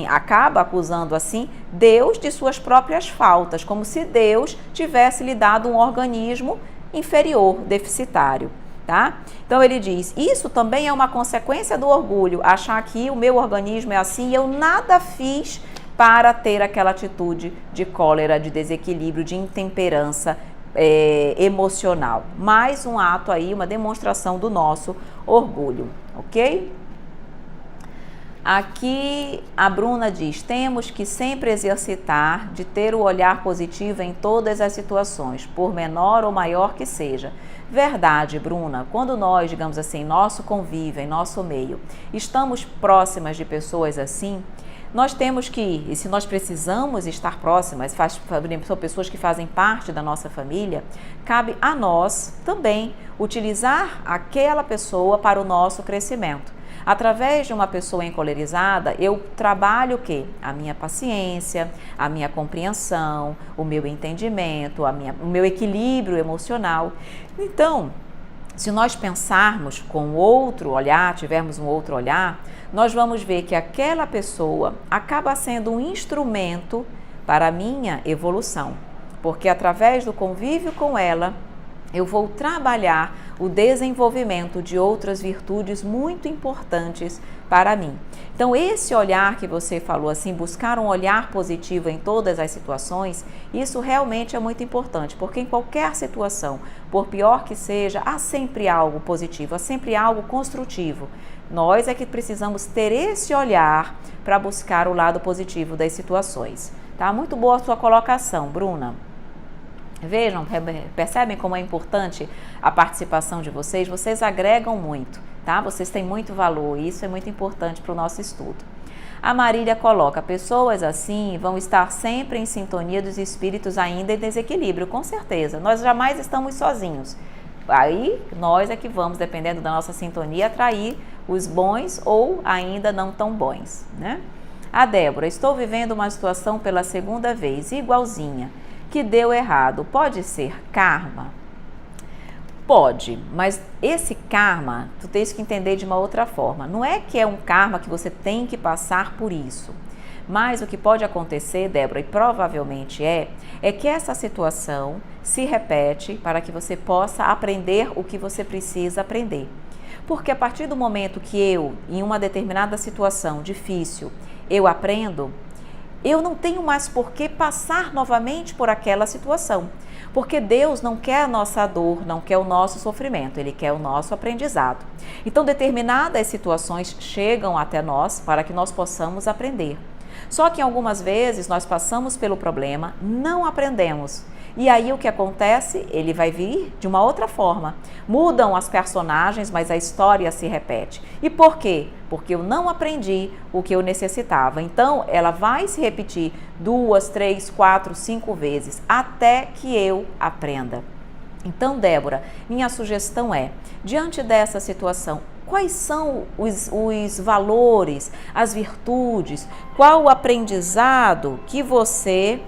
acaba acusando assim Deus de suas próprias faltas, como se Deus tivesse lhe dado um organismo inferior, deficitário. Tá? Então ele diz, isso também é uma consequência do orgulho, achar que o meu organismo é assim e eu nada fiz para ter aquela atitude de cólera, de desequilíbrio, de intemperança emocional. Mais um ato aí, uma demonstração do nosso orgulho, ok? Aqui a Bruna diz, temos que sempre exercitar de ter o olhar positivo em todas as situações, por menor ou maior que seja. Verdade, Bruna, quando nós, digamos assim, nosso convívio, em nosso meio, estamos próximas de pessoas assim, nós temos que, e se nós precisamos estar próximas, são pessoas que fazem parte da nossa família, cabe a nós também utilizar aquela pessoa para o nosso crescimento. Através de uma pessoa encolerizada, eu trabalho o quê? A minha paciência, a minha compreensão, o meu entendimento, o meu equilíbrio emocional. Então, se nós pensarmos com outro olhar, tivermos um outro olhar, nós vamos ver que aquela pessoa acaba sendo um instrumento para a minha evolução, porque através do convívio com ela, eu vou trabalhar o desenvolvimento de outras virtudes muito importantes para mim. Então, esse olhar que você falou assim, buscar um olhar positivo em todas as situações, isso realmente é muito importante, porque em qualquer situação, por pior que seja, há sempre algo positivo, há sempre algo construtivo. Nós é que precisamos ter esse olhar para buscar o lado positivo das situações. Tá? Muito boa a sua colocação, Bruna. Vejam, percebem como é importante a participação de vocês? Vocês agregam muito, tá? Vocês têm muito valor e isso é muito importante para o nosso estudo. A Marília coloca, pessoas assim vão estar sempre em sintonia dos espíritos ainda em desequilíbrio, com certeza. Nós jamais estamos sozinhos. Aí nós é que vamos, dependendo da nossa sintonia, atrair os bons ou ainda não tão bons, né? A Débora, estou vivendo uma situação pela segunda vez, igualzinha, que deu errado. Pode ser karma? Pode, mas esse karma, tu tens que entender de uma outra forma. Não é que é um karma que você tem que passar por isso. Mas o que pode acontecer, Débora, e provavelmente é que essa situação se repete para que você possa aprender o que você precisa aprender. Porque a partir do momento que eu, em uma determinada situação difícil, eu aprendo, eu não tenho mais por que passar novamente por aquela situação. Porque Deus não quer a nossa dor, não quer o nosso sofrimento, Ele quer o nosso aprendizado. Então, determinadas situações chegam até nós para que nós possamos aprender. Só que algumas vezes nós passamos pelo problema, não aprendemos. E aí o que acontece? Ele vai vir de uma outra forma. Mudam as personagens, mas a história se repete. E por quê? Porque eu não aprendi o que eu necessitava. Então, ela vai se repetir 2, 3, 4, 5 vezes, até que eu aprenda. Então, Débora, minha sugestão é, diante dessa situação, quais são os valores, as virtudes, qual o aprendizado que você...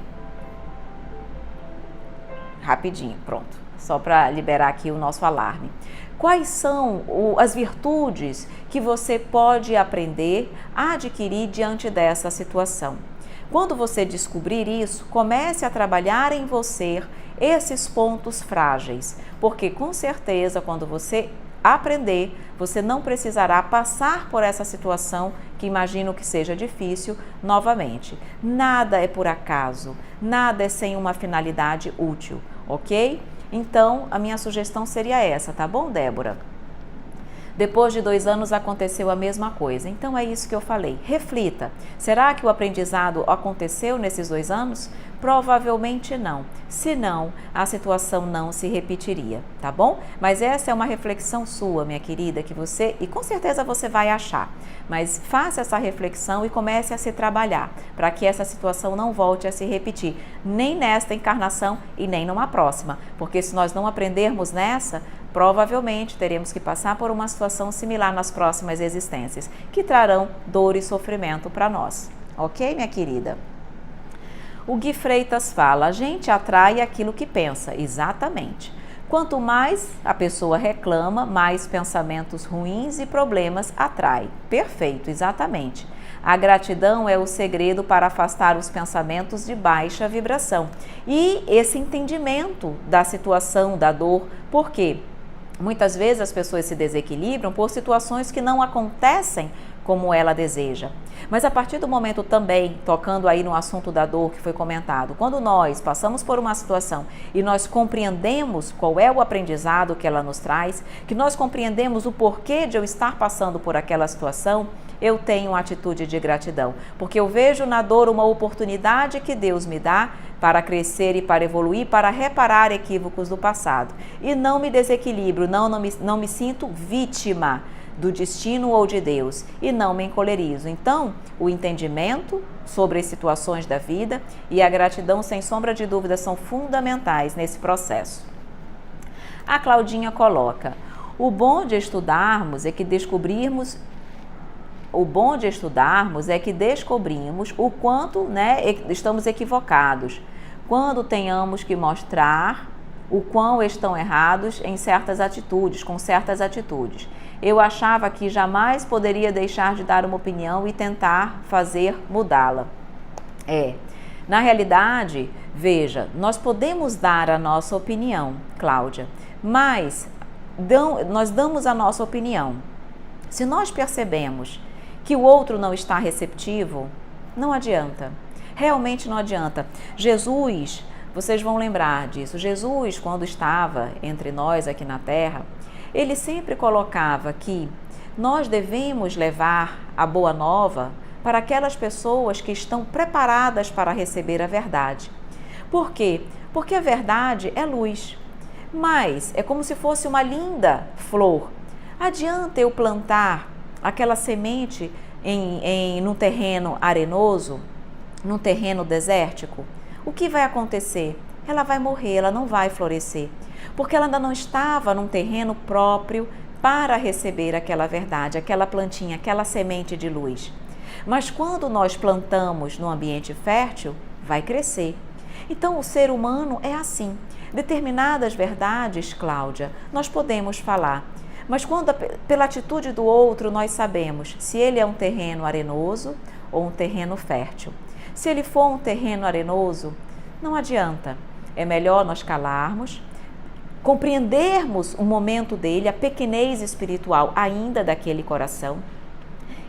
Rapidinho, pronto, só para liberar aqui o nosso alarme. Quais são as virtudes que você pode aprender a adquirir diante dessa situação? Quando você descobrir isso, comece a trabalhar em você esses pontos frágeis, porque com certeza quando você aprender, você não precisará passar por essa situação que imagino que seja difícil novamente. Nada é por acaso, nada é sem uma finalidade útil, ok? Então, a minha sugestão seria essa, tá bom, Débora? Depois de 2 anos aconteceu a mesma coisa. Então é isso que eu falei. Reflita. Será que o aprendizado aconteceu nesses 2 anos? Provavelmente não. Se não, a situação não se repetiria, tá bom? Mas essa é uma reflexão sua, minha querida, que você, e com certeza você vai achar. Mas faça essa reflexão e comece a se trabalhar para que essa situação não volte a se repetir, nem nesta encarnação e nem numa próxima. Porque se nós não aprendermos nessa, provavelmente teremos que passar por uma situação similar nas próximas existências, que trarão dor e sofrimento para nós. Ok, minha querida? O Gui Freitas fala, a gente atrai aquilo que pensa. Exatamente. Quanto mais a pessoa reclama, mais pensamentos ruins e problemas atrai. Perfeito, exatamente. A gratidão é o segredo para afastar os pensamentos de baixa vibração. E esse entendimento da situação, da dor, por quê? Muitas vezes as pessoas se desequilibram por situações que não acontecem como ela deseja. Mas a partir do momento também, tocando aí no assunto da dor que foi comentado, quando nós passamos por uma situação e nós compreendemos qual é o aprendizado que ela nos traz, que nós compreendemos o porquê de eu estar passando por aquela situação, eu tenho uma atitude de gratidão, porque eu vejo na dor uma oportunidade que Deus me dá para crescer e para evoluir, para reparar equívocos do passado. E não me desequilibro, não me sinto vítima do destino ou de Deus e não me encolerizo. Então, o entendimento sobre as situações da vida e a gratidão, sem sombra de dúvida, são fundamentais nesse processo. A Claudinha coloca, o bom de estudarmos é que descobrimos o quanto, estamos equivocados, quando tenhamos que mostrar o quão estão errados em certas atitudes, com certas atitudes. Eu achava que jamais poderia deixar de dar uma opinião e tentar fazer mudá-la. Na realidade, veja, nós podemos dar a nossa opinião, Cláudia, mas nós damos a nossa opinião. Se nós percebemos que o outro não está receptivo, não adianta. Realmente não adianta. Jesus, vocês vão lembrar disso, Jesus, quando estava entre nós aqui na Terra, ele sempre colocava que nós devemos levar a boa nova para aquelas pessoas que estão preparadas para receber a verdade. Por quê? Porque a verdade é luz, mas é como se fosse uma linda flor. Adianta eu plantar aquela semente num terreno arenoso, num terreno desértico? O que vai acontecer? Ela vai morrer, ela não vai florescer, porque ela ainda não estava num terreno próprio para receber aquela verdade, aquela plantinha, aquela semente de luz. Mas quando nós plantamos no ambiente fértil, vai crescer. Então o ser humano é assim. Determinadas verdades, Cláudia, nós podemos falar, mas quando pela atitude do outro nós sabemos se ele é um terreno arenoso ou um terreno fértil. Se ele for um terreno arenoso, não adianta. É melhor nós calarmos, compreendermos o momento dele, a pequenez espiritual ainda daquele coração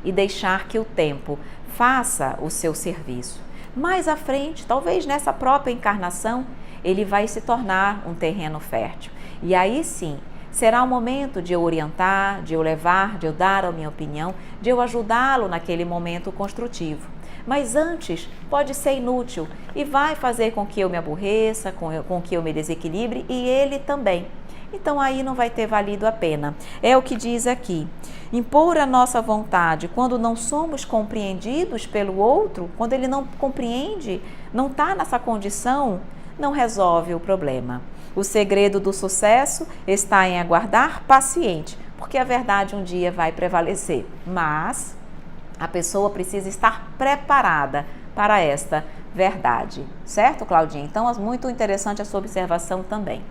e deixar que o tempo faça o seu serviço. Mais à frente, talvez nessa própria encarnação, ele vai se tornar um terreno fértil. E aí sim, será o momento de eu orientar, de eu levar, de eu dar a minha opinião, de eu ajudá-lo naquele momento construtivo. Mas antes pode ser inútil e vai fazer com que eu me aborreça, com que eu me desequilibre e ele também. Então aí não vai ter valido a pena. É o que diz aqui. Impor a nossa vontade quando não somos compreendidos pelo outro, quando ele não compreende, não está nessa condição, não resolve o problema. O segredo do sucesso está em aguardar paciente, porque a verdade um dia vai prevalecer. Mas a pessoa precisa estar preparada para esta verdade. Certo, Claudinha? Então, muito interessante a sua observação também.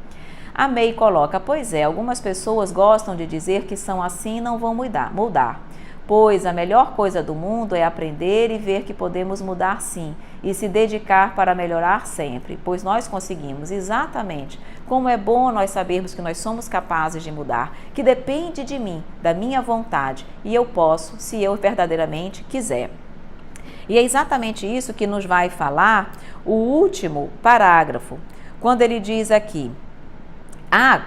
A May coloca, pois é, algumas pessoas gostam de dizer que são assim e não vão mudar. Pois a melhor coisa do mundo é aprender e ver que podemos mudar sim, e se dedicar para melhorar sempre, pois nós conseguimos, exatamente. Como é bom nós sabermos que nós somos capazes de mudar, que depende de mim, da minha vontade, e eu posso, se eu verdadeiramente quiser. E é exatamente isso que nos vai falar o último parágrafo, quando ele diz aqui,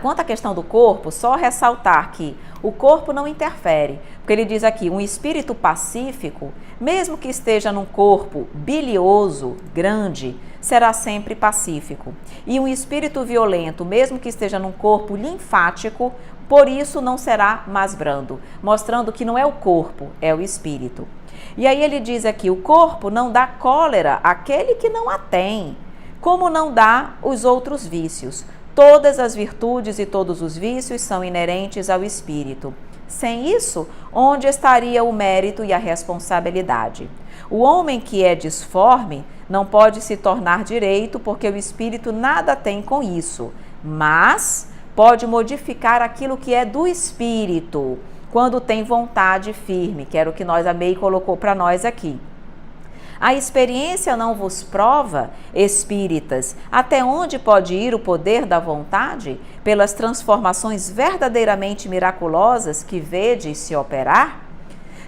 quanto à questão do corpo, só ressaltar que o corpo não interfere, porque ele diz aqui, um espírito pacífico, mesmo que esteja num corpo bilioso, grande, será sempre pacífico. E um espírito violento, mesmo que esteja num corpo linfático, por isso não será mais brando, mostrando que não é o corpo, é o espírito. E aí ele diz aqui, o corpo não dá cólera àquele que não a tem, como não dá os outros vícios. Todas as virtudes e todos os vícios são inerentes ao espírito. Sem isso, onde estaria o mérito e a responsabilidade? O homem que é disforme não pode se tornar direito porque o espírito nada tem com isso, mas pode modificar aquilo que é do espírito, quando tem vontade firme, que era o que a May colocou para nós aqui. A experiência não vos prova, espíritas, até onde pode ir o poder da vontade, pelas transformações verdadeiramente miraculosas que vedes se operar?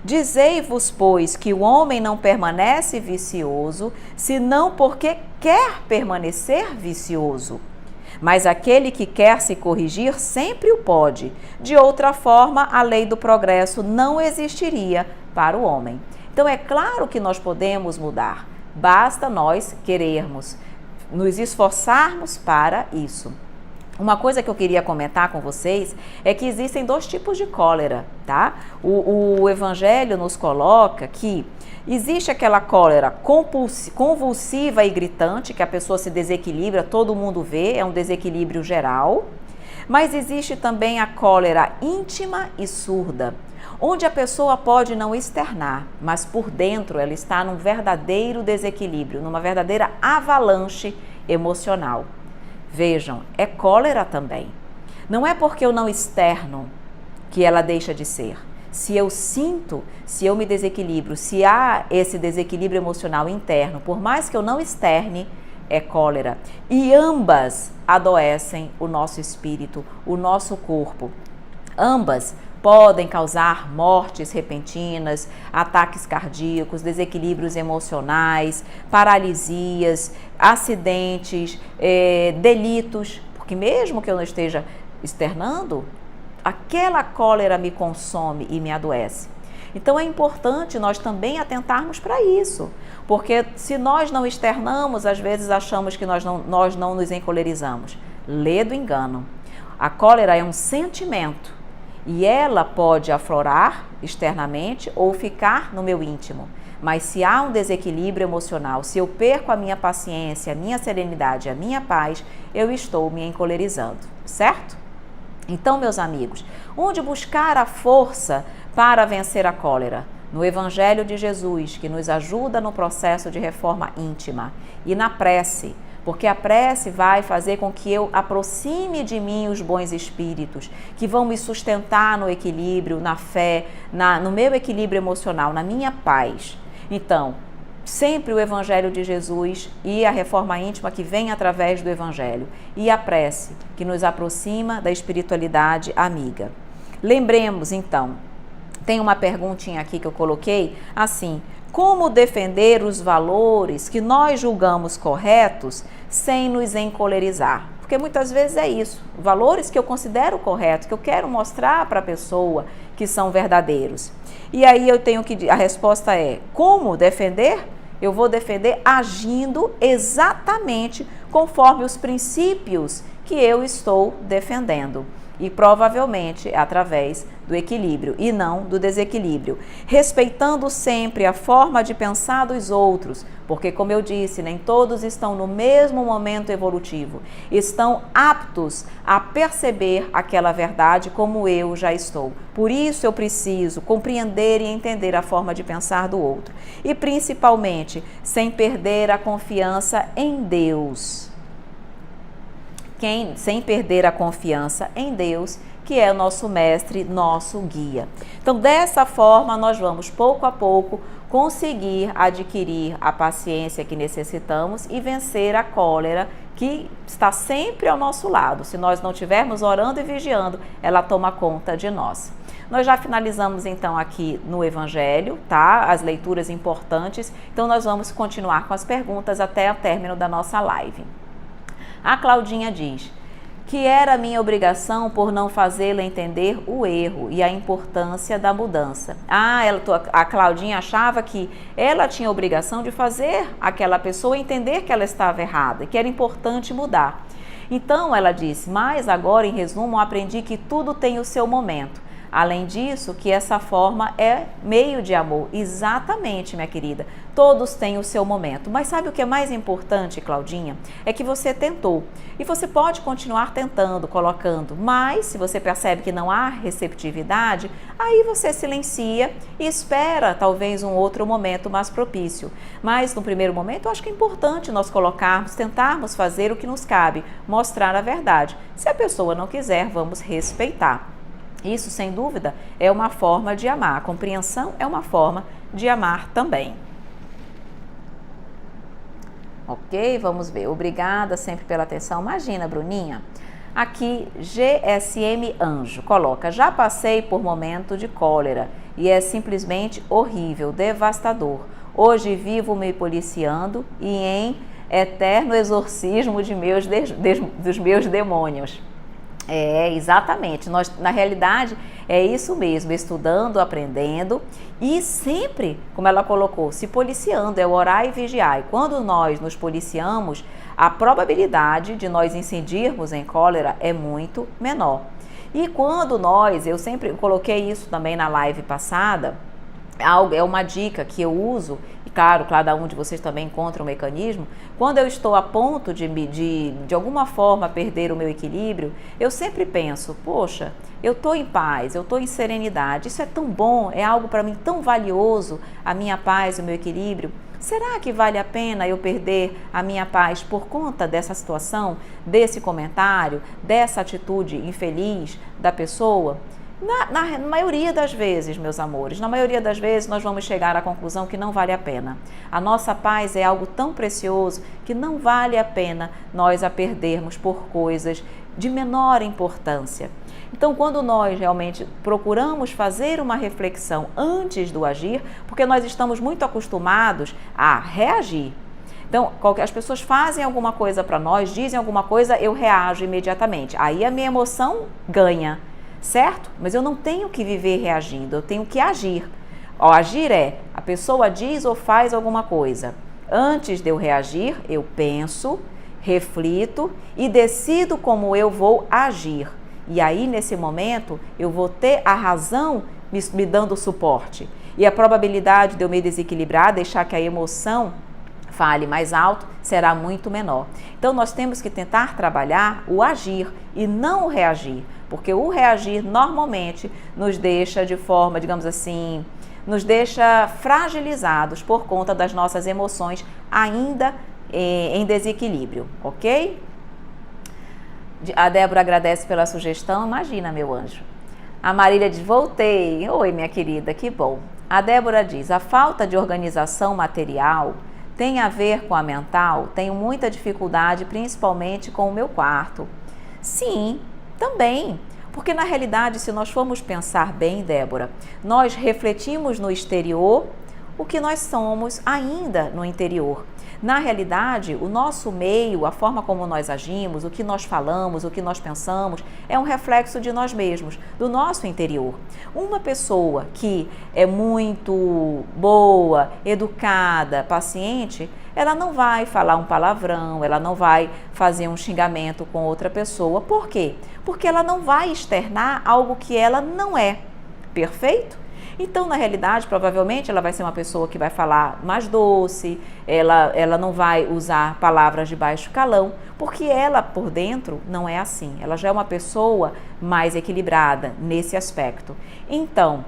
Dizei-vos, pois, que o homem não permanece vicioso, senão porque quer permanecer vicioso. Mas aquele que quer se corrigir sempre o pode. De outra forma, a lei do progresso não existiria para o homem. Então, é claro que nós podemos mudar, basta nós querermos, nos esforçarmos para isso. Uma coisa que eu queria comentar com vocês é que existem dois tipos de cólera, tá? O Evangelho nos coloca que existe aquela cólera convulsiva e gritante, que a pessoa se desequilibra, todo mundo vê, é um desequilíbrio geral, mas existe também a cólera íntima e surda, onde a pessoa pode não externar, mas por dentro ela está num verdadeiro desequilíbrio, numa verdadeira avalanche emocional. Vejam, é cólera também. Não é porque eu não externo que ela deixa de ser. Se eu sinto, se eu me desequilibro, se há esse desequilíbrio emocional interno, por mais que eu não externe, é cólera. E ambas adoecem o nosso espírito, o nosso corpo. Ambas podem causar mortes repentinas, ataques cardíacos, desequilíbrios emocionais, paralisias, acidentes, delitos, porque mesmo que eu não esteja externando, aquela cólera me consome e me adoece. Então é importante nós também atentarmos para isso, porque se nós não externamos, às vezes achamos que nós não nos encolerizamos. Lê do engano. A cólera é um sentimento. E ela pode aflorar externamente ou ficar no meu íntimo. Mas se há um desequilíbrio emocional, se eu perco a minha paciência, a minha serenidade, a minha paz, eu estou me encolerizando, certo? Então, meus amigos, onde buscar a força para vencer a cólera? No Evangelho de Jesus, que nos ajuda no processo de reforma íntima, e na prece, porque a prece vai fazer com que eu aproxime de mim os bons espíritos, que vão me sustentar no equilíbrio, na fé, no meu equilíbrio emocional, na minha paz. Então, sempre o Evangelho de Jesus e a reforma íntima que vem através do Evangelho, e a prece, que nos aproxima da espiritualidade amiga. Lembremos, então, tem uma perguntinha aqui que eu coloquei, assim: como defender os valores que nós julgamos corretos sem nos encolerizar? Porque muitas vezes é isso, valores que eu considero corretos, que eu quero mostrar para a pessoa que são verdadeiros. E aí eu tenho que, a resposta é, como defender? Eu vou defender agindo exatamente conforme os princípios que eu estou defendendo. E provavelmente através do equilíbrio e não do desequilíbrio. Respeitando sempre a forma de pensar dos outros, porque, como eu disse, nem todos estão no mesmo momento evolutivo, estão aptos a perceber aquela verdade como eu já estou. Por isso eu preciso compreender e entender a forma de pensar do outro. E principalmente, sem perder a confiança em Deus. Sem perder a confiança em Deus, que é o nosso mestre, nosso guia. Então, dessa forma, nós vamos pouco a pouco conseguir adquirir a paciência que necessitamos e vencer a cólera que está sempre ao nosso lado. Se nós não estivermos orando e vigiando, ela toma conta de nós. Nós já finalizamos então aqui no Evangelho, tá? As leituras importantes. Então, nós vamos continuar com as perguntas até o término da nossa live. A Claudinha diz que era minha obrigação por não fazê-la entender o erro e a importância da mudança. A Claudinha achava que ela tinha a obrigação de fazer aquela pessoa entender que ela estava errada, que era importante mudar. Então ela disse, mas agora em resumo aprendi que tudo tem o seu momento. Além disso, que essa forma é meio de amor. Exatamente, minha querida. Todos têm o seu momento. Mas sabe o que é mais importante, Claudinha? É que você tentou. E você pode continuar tentando, colocando. Mas, se você percebe que não há receptividade, aí você silencia e espera talvez um outro momento mais propício. Mas, no primeiro momento, eu acho que é importante nós colocarmos, tentarmos fazer o que nos cabe, mostrar a verdade. Se a pessoa não quiser, vamos respeitar. Isso, sem dúvida, é uma forma de amar. A compreensão é uma forma de amar também. Ok, vamos ver. Obrigada sempre pela atenção. Imagina, Bruninha. Aqui, GSM Anjo coloca, já passei por momento de cólera e é simplesmente horrível, devastador. Hoje vivo me policiando e em eterno exorcismo dos meus demônios. É, exatamente. Nós, na realidade, é isso mesmo, estudando, aprendendo e sempre, como ela colocou, se policiando, é orar e vigiar. E quando nós nos policiamos, a probabilidade de nós incidirmos em cólera é muito menor. E quando eu sempre coloquei isso também na live passada, é uma dica que eu uso, e claro, cada um de vocês também encontra um mecanismo. Quando eu estou a ponto de alguma forma perder o meu equilíbrio, eu sempre penso, poxa, eu estou em paz, eu estou em serenidade, isso é tão bom, é algo para mim tão valioso, a minha paz, o meu equilíbrio. Será que vale a pena eu perder a minha paz por conta dessa situação, desse comentário, dessa atitude infeliz da pessoa? Na maioria das vezes, meus amores, na maioria das vezes nós vamos chegar à conclusão que não vale a pena. A nossa paz é algo tão precioso que não vale a pena nós a perdermos por coisas de menor importância. Então, quando nós realmente procuramos fazer uma reflexão antes do agir, porque nós estamos muito acostumados a reagir. Então, as pessoas fazem alguma coisa para nós, dizem alguma coisa, eu reajo imediatamente. Aí a minha emoção ganha. Certo? Mas eu não tenho que viver reagindo, eu tenho que agir. O agir é, a pessoa diz ou faz alguma coisa. Antes de eu reagir, eu penso, reflito e decido como eu vou agir. E aí, nesse momento, eu vou ter a razão me dando suporte. E a probabilidade de eu me desequilibrar, deixar que a emoção fale mais alto, será muito menor. Então, nós temos que tentar trabalhar o agir e não o reagir, porque o reagir normalmente nos deixa de forma, digamos assim, nos deixa fragilizados por conta das nossas emoções ainda em desequilíbrio, ok? A Débora agradece pela sugestão, imagina, meu anjo. A Marília diz, voltei. Oi, minha querida, que bom. A Débora diz, a falta de organização material tem a ver com a mental? Tenho muita dificuldade, principalmente com o meu quarto. Sim, também. Porque na realidade, se nós formos pensar bem, Débora, nós refletimos no exterior o que nós somos ainda no interior. Na realidade, o nosso meio, a forma como nós agimos, o que nós falamos, o que nós pensamos, é um reflexo de nós mesmos, do nosso interior. Uma pessoa que é muito boa, educada, paciente, ela não vai falar um palavrão, ela não vai fazer um xingamento com outra pessoa. Por quê? Porque ela não vai externar algo que ela não é. Perfeito? Então, na realidade, provavelmente ela vai ser uma pessoa que vai falar mais doce, ela não vai usar palavras de baixo calão, porque ela, por dentro, não é assim. Ela já é uma pessoa mais equilibrada nesse aspecto. Então,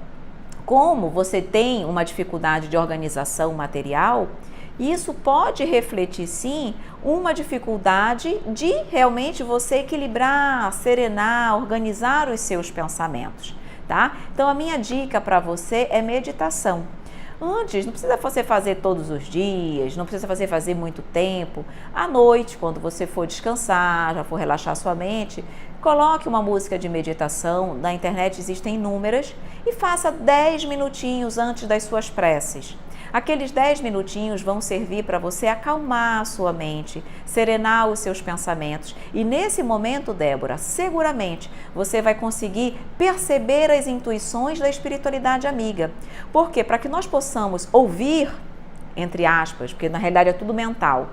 como você tem uma dificuldade de organização material, isso pode refletir, sim, uma dificuldade de realmente você equilibrar, serenar, organizar os seus pensamentos. Tá? Então, a minha dica para você é meditação. Antes, não precisa você fazer todos os dias, não precisa você fazer muito tempo. À noite, quando você for descansar, já for relaxar sua mente, coloque uma música de meditação. Na internet existem inúmeras e faça 10 minutinhos antes das suas preces. Aqueles 10 minutinhos vão servir para você acalmar a sua mente, serenar os seus pensamentos. E nesse momento, Débora, seguramente você vai conseguir perceber as intuições da espiritualidade amiga. Por quê? Para que nós possamos ouvir, entre aspas, porque na realidade é tudo mental,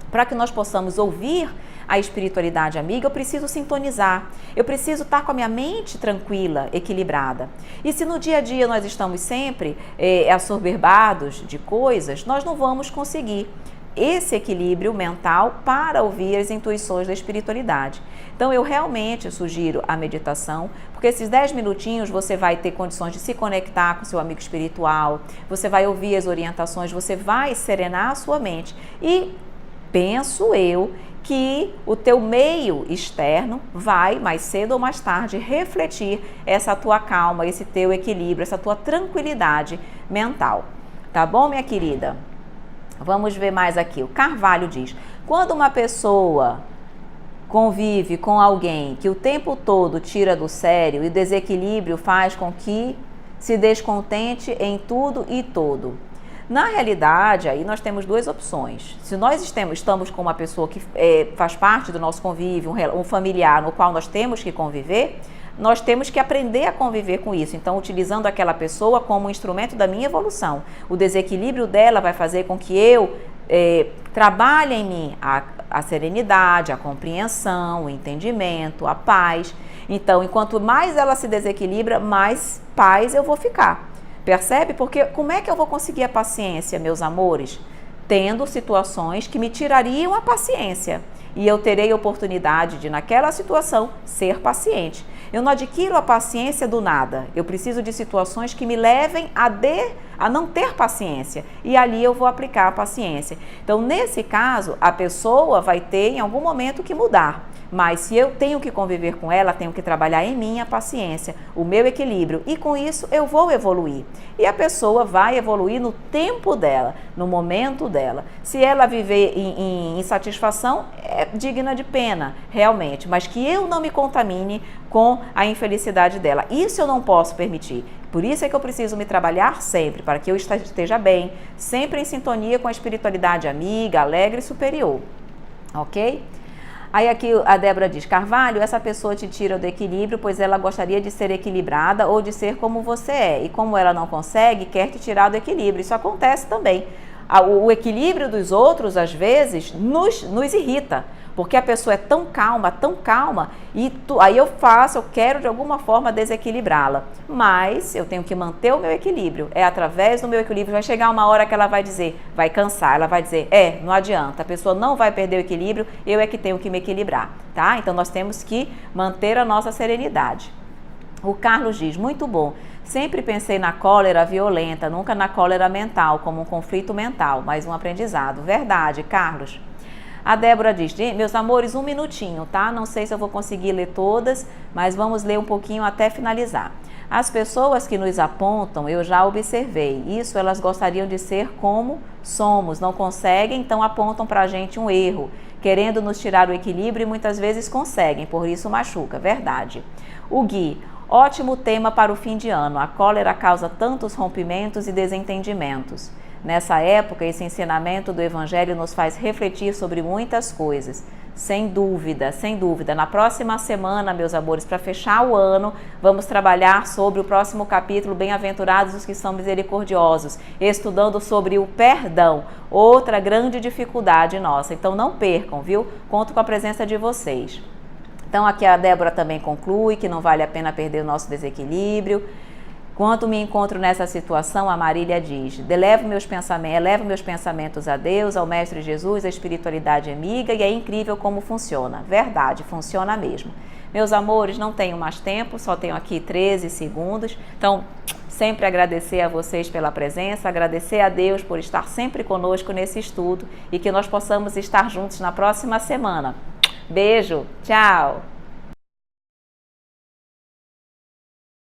para que nós possamos ouvir a espiritualidade amiga, eu preciso sintonizar, eu preciso estar com a minha mente tranquila, equilibrada. E se no dia a dia nós estamos sempre assoberbados de coisas, nós não vamos conseguir esse equilíbrio mental para ouvir as intuições da espiritualidade. Então, eu realmente sugiro a meditação, porque esses 10 minutinhos você vai ter condições de se conectar com seu amigo espiritual, você vai ouvir as orientações, você vai serenar a sua mente e penso eu que o teu meio externo vai, mais cedo ou mais tarde, refletir essa tua calma, esse teu equilíbrio, essa tua tranquilidade mental. Tá bom, minha querida? Vamos ver mais aqui. O Carvalho diz: quando uma pessoa convive com alguém que o tempo todo tira do sério e o desequilíbrio faz com que se descontente em tudo e todo. Na realidade, aí nós temos duas opções. Se nós estamos com uma pessoa que faz parte do nosso convívio, um familiar no qual nós temos que conviver, nós temos que aprender a conviver com isso. Então, utilizando aquela pessoa como um instrumento da minha evolução. O desequilíbrio dela vai fazer com que eu trabalhe em mim a serenidade, a compreensão, o entendimento, a paz. Então, enquanto mais ela se desequilibra, mais paz eu vou ficar. Percebe? Porque como é que eu vou conseguir a paciência, meus amores? Tendo situações que me tirariam a paciência. E eu terei oportunidade de, naquela situação, ser paciente. Eu não adquiro a paciência do nada. Eu preciso de situações que me levem a não ter paciência. E ali eu vou aplicar a paciência. Então, nesse caso, a pessoa vai ter, em algum momento, que mudar. Mas se eu tenho que conviver com ela, tenho que trabalhar em mim a paciência, o meu equilíbrio. E com isso eu vou evoluir. E a pessoa vai evoluir no tempo dela, no momento dela. Se ela viver em insatisfação, é digna de pena, realmente. Mas que eu não me contamine com a infelicidade dela. Isso eu não posso permitir. Por isso é que eu preciso me trabalhar sempre, para que eu esteja bem, sempre em sintonia com a espiritualidade amiga, alegre e superior. Ok? Aí aqui a Débora diz: Carvalho, essa pessoa te tira do equilíbrio, pois ela gostaria de ser equilibrada ou de ser como você é. E como ela não consegue, quer te tirar do equilíbrio. Isso acontece também. O equilíbrio dos outros, às vezes, nos irrita. Porque a pessoa é tão calma, e aí eu quero de alguma forma desequilibrá-la. Mas eu tenho que manter o meu equilíbrio. É através do meu equilíbrio. Vai chegar uma hora que ela vai dizer, vai cansar, ela vai dizer, não adianta, a pessoa não vai perder o equilíbrio, eu é que tenho que me equilibrar, tá? Então nós temos que manter a nossa serenidade. O Carlos diz: muito bom. Sempre pensei na cólera violenta, nunca na cólera mental, como um conflito mental, mas um aprendizado. Verdade, Carlos. A Débora diz: meus amores, 1 minutinho, tá? Não sei se eu vou conseguir ler todas, mas vamos ler um pouquinho até finalizar. As pessoas que nos apontam, eu já observei. Isso elas gostariam de ser como somos, não conseguem, então apontam pra gente um erro, querendo nos tirar o equilíbrio e muitas vezes conseguem, por isso machuca. Verdade. O Gui: ótimo tema para o fim de ano. A cólera causa tantos rompimentos e desentendimentos. nessa época, esse ensinamento do Evangelho nos faz refletir sobre muitas coisas. Sem dúvida, sem dúvida. Na próxima semana, meus amores, para fechar o ano, vamos trabalhar sobre o próximo capítulo, Bem-aventurados os que são misericordiosos, estudando sobre o perdão, outra grande dificuldade nossa. Então não percam, viu? Conto com a presença de vocês. Então aqui a Débora também conclui que não vale a pena perder o nosso desequilíbrio. Quando me encontro nessa situação, a Marília diz, elevo meus pensamentos a Deus, ao Mestre Jesus, a espiritualidade amiga, e é incrível como funciona. Verdade, funciona mesmo. Meus amores, não tenho mais tempo, só tenho aqui 13 segundos, então sempre agradecer a vocês pela presença, agradecer a Deus por estar sempre conosco nesse estudo e que nós possamos estar juntos na próxima semana. Beijo, tchau!